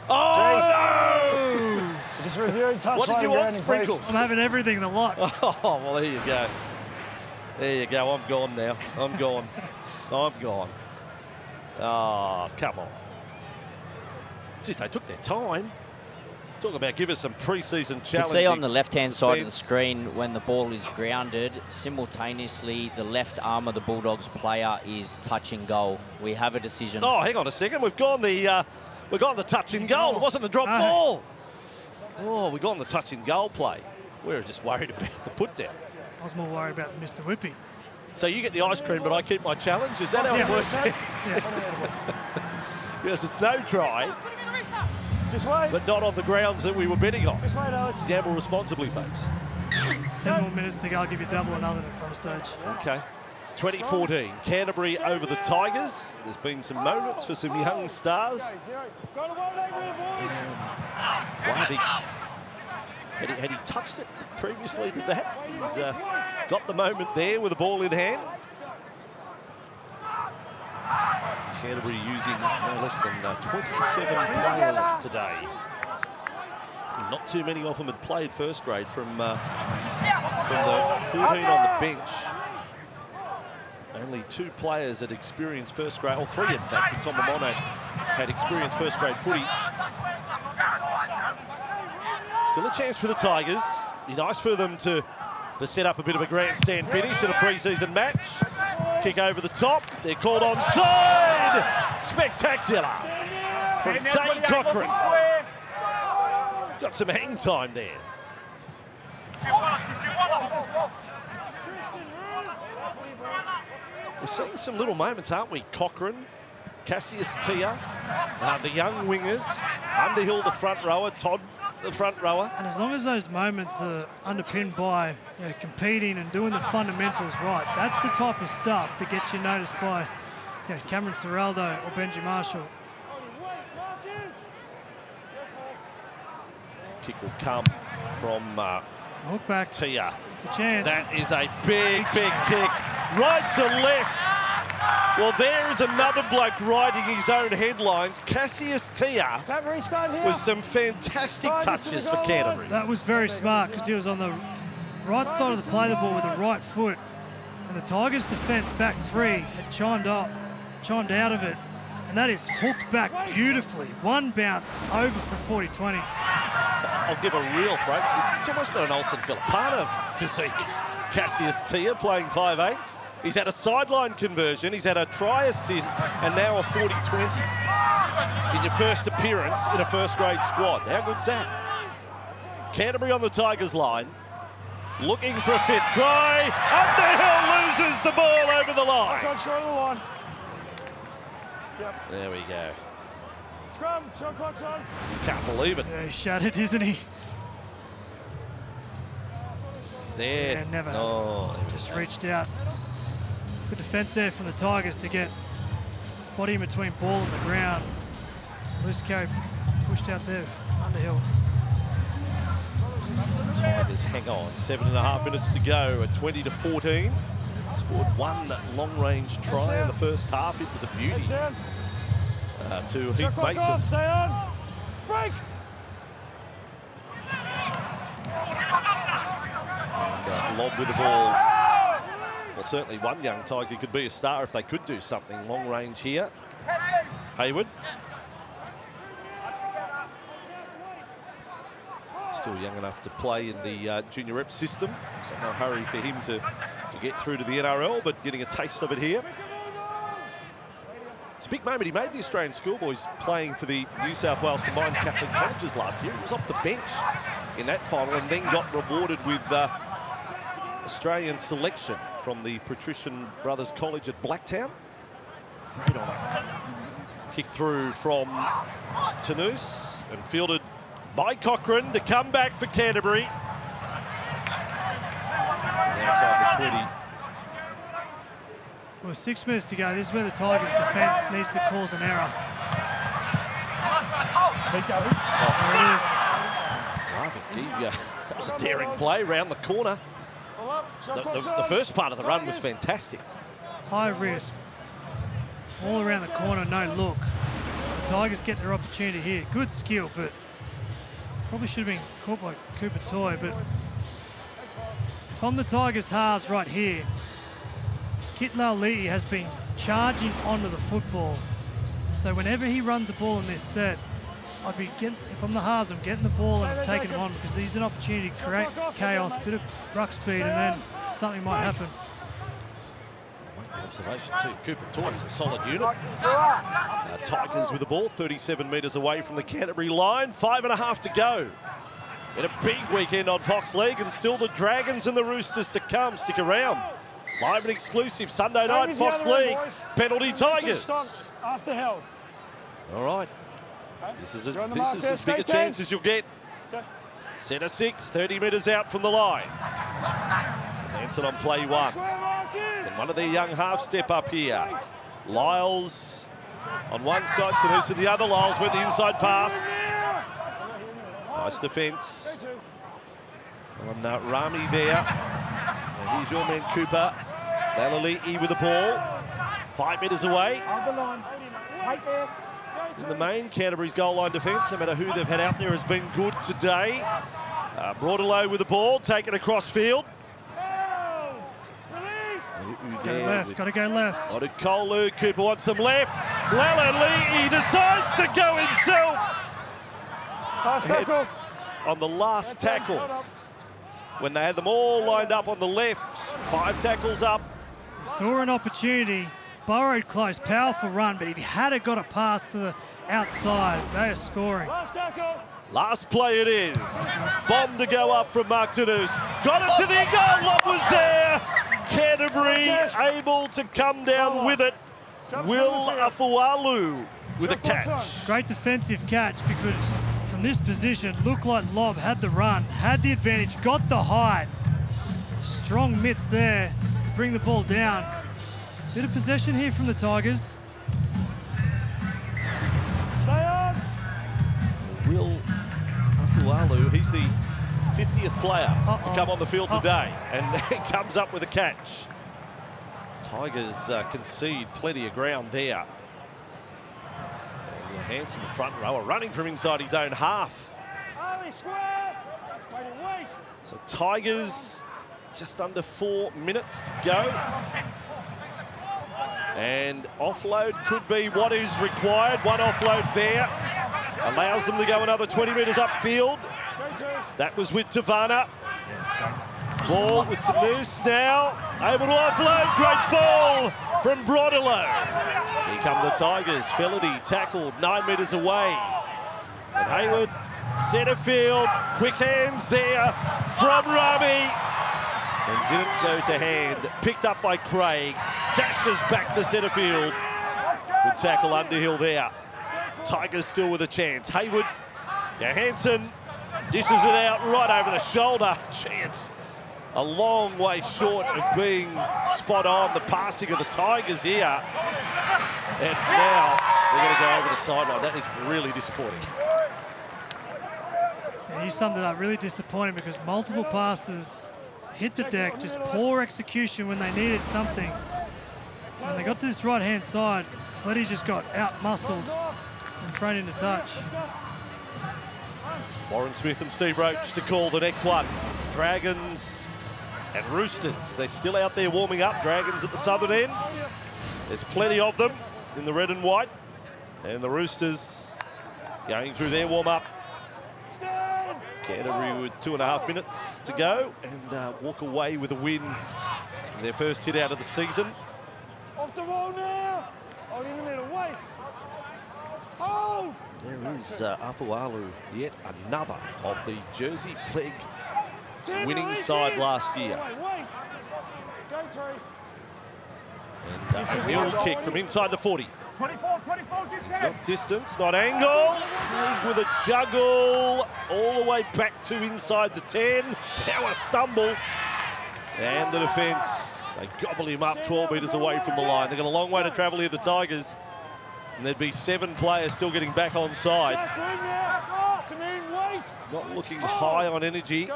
Oh, no! Just reviewing touchline. What did you want, Sprinkles? I'm having everything, the lot. Oh, well, there you go. There you go. I'm gone now. I'm gone. I'm gone. Oh, come on. Jeez, they took their time. Talk about give us some pre-season challenge. You can see on the left-hand side of the screen when the ball is grounded, simultaneously the left arm of the Bulldogs player is touching goal. We have a decision. Oh, hang on a second. We've gone the touch and goal. It wasn't the drop ball. Oh, we've gone the touch and goal play. We were just worried about the put down. I was more worried about Mr. Whippy. So you get the ice cream, but I keep my challenge. Is that how it works? Yes, it's no try. Just wait. But not on the grounds that we were betting on. Just wait, Alex. Gamble responsibly, folks. 10 more minutes to go. I'll give you double another at some stage. Okay. 2014, Canterbury over the Tigers. There's been some moments for some young stars. Warwick, had he touched it previously to that? He's got the moment there with the ball in hand. Canterbury using no less than 27 players today. Not too many of them had played first grade from the 14 on the bench. Only 2 players had experienced first grade, or 3 in fact, Tom Amone had experienced first grade footy. Still a chance for the Tigers. Be nice for them to set up a bit of a grandstand finish in a pre-season match. Kick over the top. They're called onside. Spectacular from Zane Cochrane. Got some hang time there. We're seeing some little moments, aren't we? Cochrane, Cassius Tia, the young wingers, Underhill the front rower, Todd the front rower. And as long as those moments are underpinned by competing and doing the fundamentals right, that's the type of stuff that gets you noticed by Cameron Ciraldo or Benji Marshall. Kick will come from Hook back. Tia. It's a chance. That is a big kick. Right to left. Well, there is another bloke writing his own headlines. Cassius Tia with some fantastic touches for Canterbury. That was very smart because he was on the right side of the play the ball with the right foot. And the Tigers' defence back 3 had chimed out of it. And that is hooked back beautifully. One bounce over for 40-20. I'll give a real throw. He's almost got an Olsen Filipana physique. Cassius Tia playing 5'8". He's had a sideline conversion, he's had a try assist, and now a 40-20 in your first appearance in a first grade squad. How good's that? Canterbury on the Tigers line, looking for a 5th try. Underhill loses the ball over the line. There we go. Scrum, shot clock's on. Can't believe it. Yeah, he's shattered, isn't he? He's there. Yeah, never. Oh, Just reached out. Good defence there from the Tigers to get body in between ball and the ground. Loose carry pushed out there, Underhill. Tigers hang on. 7.5 minutes to go at 20-14. Scored one long-range try in the first half. It was a beauty to Heath Mason. Stay on. Break. And Lob with the ball. Well, certainly one young Tiger could be a star if they could do something long range here. Hayward. Still young enough to play in the junior rep system. So no hurry for him to get through to the NRL, but getting a taste of it here. It's a big moment. He made the Australian schoolboys playing for the New South Wales Combined Catholic Colleges last year. He was off the bench in that final and then got rewarded with Australian selection from the Patrician Brothers College at Blacktown. Great honour. Kick through from Tanous and fielded by Cochrane to come back for Canterbury. Outside the 20. Well, 6 minutes to go. This is where the Tigers' defence needs to cause an error. There it is. That was a daring play round the corner. The first part of the run was fantastic. High risk. All around the corner, no look. The Tigers get their opportunity here. Good skill, but probably should have been caught by Cooper Toy. But if I'm the Tigers' halves right here, Kit Lauliti has been charging onto the football. So whenever he runs the ball in this set, I'd be getting, if I'm the halves, I'm getting the ball and I'm taking him on because there's an opportunity to create chaos, a bit of ruck speed, and then something might happen. Observation too. Cooper Toy is a solid unit. Tigers with the ball 37 metres away from the Canterbury line. 5.5 to go. In a big weekend on Fox League, and still the Dragons and the Roosters to come. Stick around. Live and exclusive Sunday night Fox League. Penalty Tigers. After held. All right. This is as big a chance as you'll get. Centre 6, 30 metres out from the line. Hanson on play 1. And one of their young half step up here. Lyles on one side, Tanous on the other. Lyles with the inside pass. Nice defence. On Rami there. And here's your man Cooper. Lauliti with the ball. 5 metres away. Hold the line. Right there. In the main, Canterbury's goal line defence, no matter who they've had out there, has been good today. Broadalow with the ball, taken across field. Go left, got to go left. Odukolu, Cooper wants them left. Lalali'i decides to go himself. Pass tackle. On the last tackle, when they had them all lined up on the left. 5 tackles up. Saw an opportunity, burrowed close, powerful run, but if he had it got a pass to the outside, they are scoring. Last play it is. Bomb to go up from Mark Tanous. Got it to the goal, Lob was there. Canterbury able to come down with it. Will Afualu with a catch. Great defensive catch because from this position, looked like Lob had the run, had the advantage, got the height. Strong mitts there, bring the ball down. Bit of possession here from the Tigers. Will Afualu, he's the 50th player to come on the field today, and he comes up with a catch. Tigers concede plenty of ground there. And Hansen, the front rower, running from inside his own half. So Tigers just under 4 minutes to go. And offload could be what is required. One offload there. Allows them to go another 20 metres upfield. That was with Tavana. Ball with Tanous now. Able to offload. Great ball from Broadalow. Here come the Tigers. Felity tackled 9 metres away. And Hayward, centre field. Quick hands there from Rami. And didn't go to hand. Picked up by Craig. Dashes back to centre field. Good tackle Underhill there. Tigers still with a chance. Hayward, Hansen dishes it out right over the shoulder. Chance a long way short of being spot on. The passing of the Tigers here. And now they're going to go over the sideline. That is really disappointing. Yeah, you summed it up, really disappointing because multiple passes hit the deck, just poor execution when they needed something. When they got to this right-hand side, Fletty just got out-muscled and thrown into touch. Warren Smith and Steve Roach to call the next one. Dragons and Roosters. They're still out there warming up. Dragons at the southern end. There's plenty of them in the red and white. And the Roosters going through their warm-up. Canterbury with 2.5 minutes to go and walk away with a win in their first hit out of the season. Off the wall now. Oh, in the middle. Wait. Oh. There is Afualu, yet another of the Jersey Flegg winning side last year. Wait. Go through. And a mule kick from inside the 40. 24, He's got distance, not angle. Craig with a juggle all the way back to inside the 10. Power stumble. And the defence, they gobble him up 12 metres away from the line. They've got a long way to travel here, the Tigers. And there'd be 7 players still getting back on side. Not looking high on energy.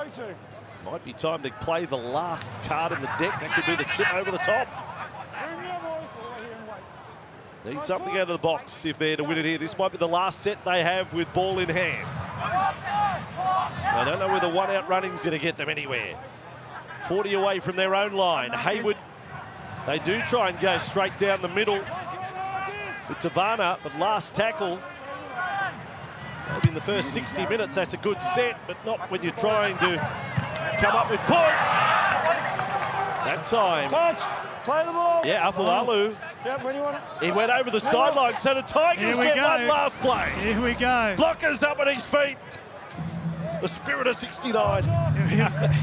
Might be time to play the last card in the deck. That could be the chip over the top. Need something out of the box if they're to win it here. This might be the last set they have with ball in hand. I don't know whether one-out running's going to get them anywhere. 40 away from their own line. Hayward, they do try and go straight down the middle with Tavana, but last tackle, maybe in the first 60 minutes, that's a good set, but not when you're trying to come up with points. That time. Touch. Play the ball. Yeah, Afualu. Yep, when you want it. He went over the sideline, so the Tigers get one last play. Here we go. Blockers up at his feet. The spirit of 69.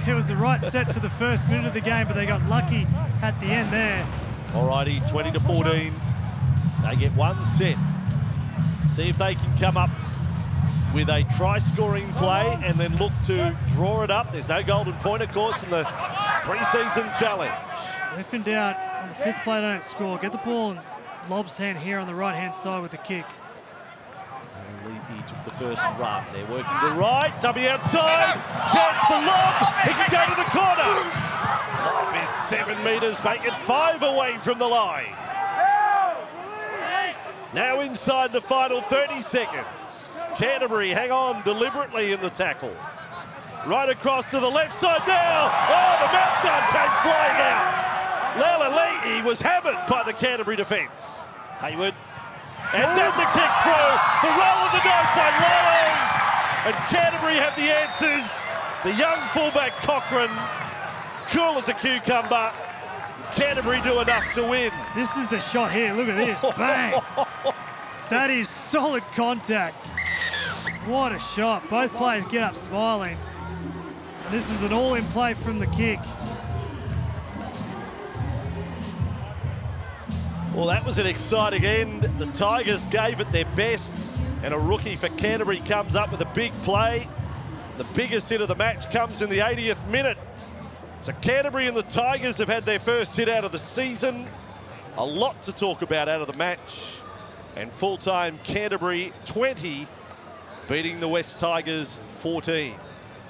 It was the right set for the first minute of the game, but they got lucky at the end there. Alrighty, 20-14. They get one set. See if they can come up with a try-scoring play and then look to draw it up. There's no golden point, of course, in the pre-season challenge. If in doubt, on the 5th play, don't score. Get the ball in Lob's hand here on the right-hand side with the kick. He took the first run. They're working to the right. Dummy outside. Chance for Lob. He can go to the corner. Lob is 7 metres, make it 5 away from the line. Now inside the final 30 seconds. Canterbury hang on deliberately in the tackle. Right across to the left side now. Oh, the mouth guard came flying out. Lalali'i was hammered by the Canterbury defence. Hayward. And then the kick through. The roll of the dice by Lyles. And Canterbury have the answers. The young fullback Cochrane, cool as a cucumber. Canterbury do enough to win. This is the shot here. Look at this. Bang. That is solid contact. What a shot. Both players get up smiling. And this was an all-in play from the kick. Well, that was an exciting end. The Tigers gave it their best, and a rookie for Canterbury comes up with a big play. The biggest hit of the match comes in the 80th minute. So Canterbury and the Tigers have had their first hit out of the season. A lot to talk about out of the match. And full-time Canterbury 20, beating the West Tigers 14.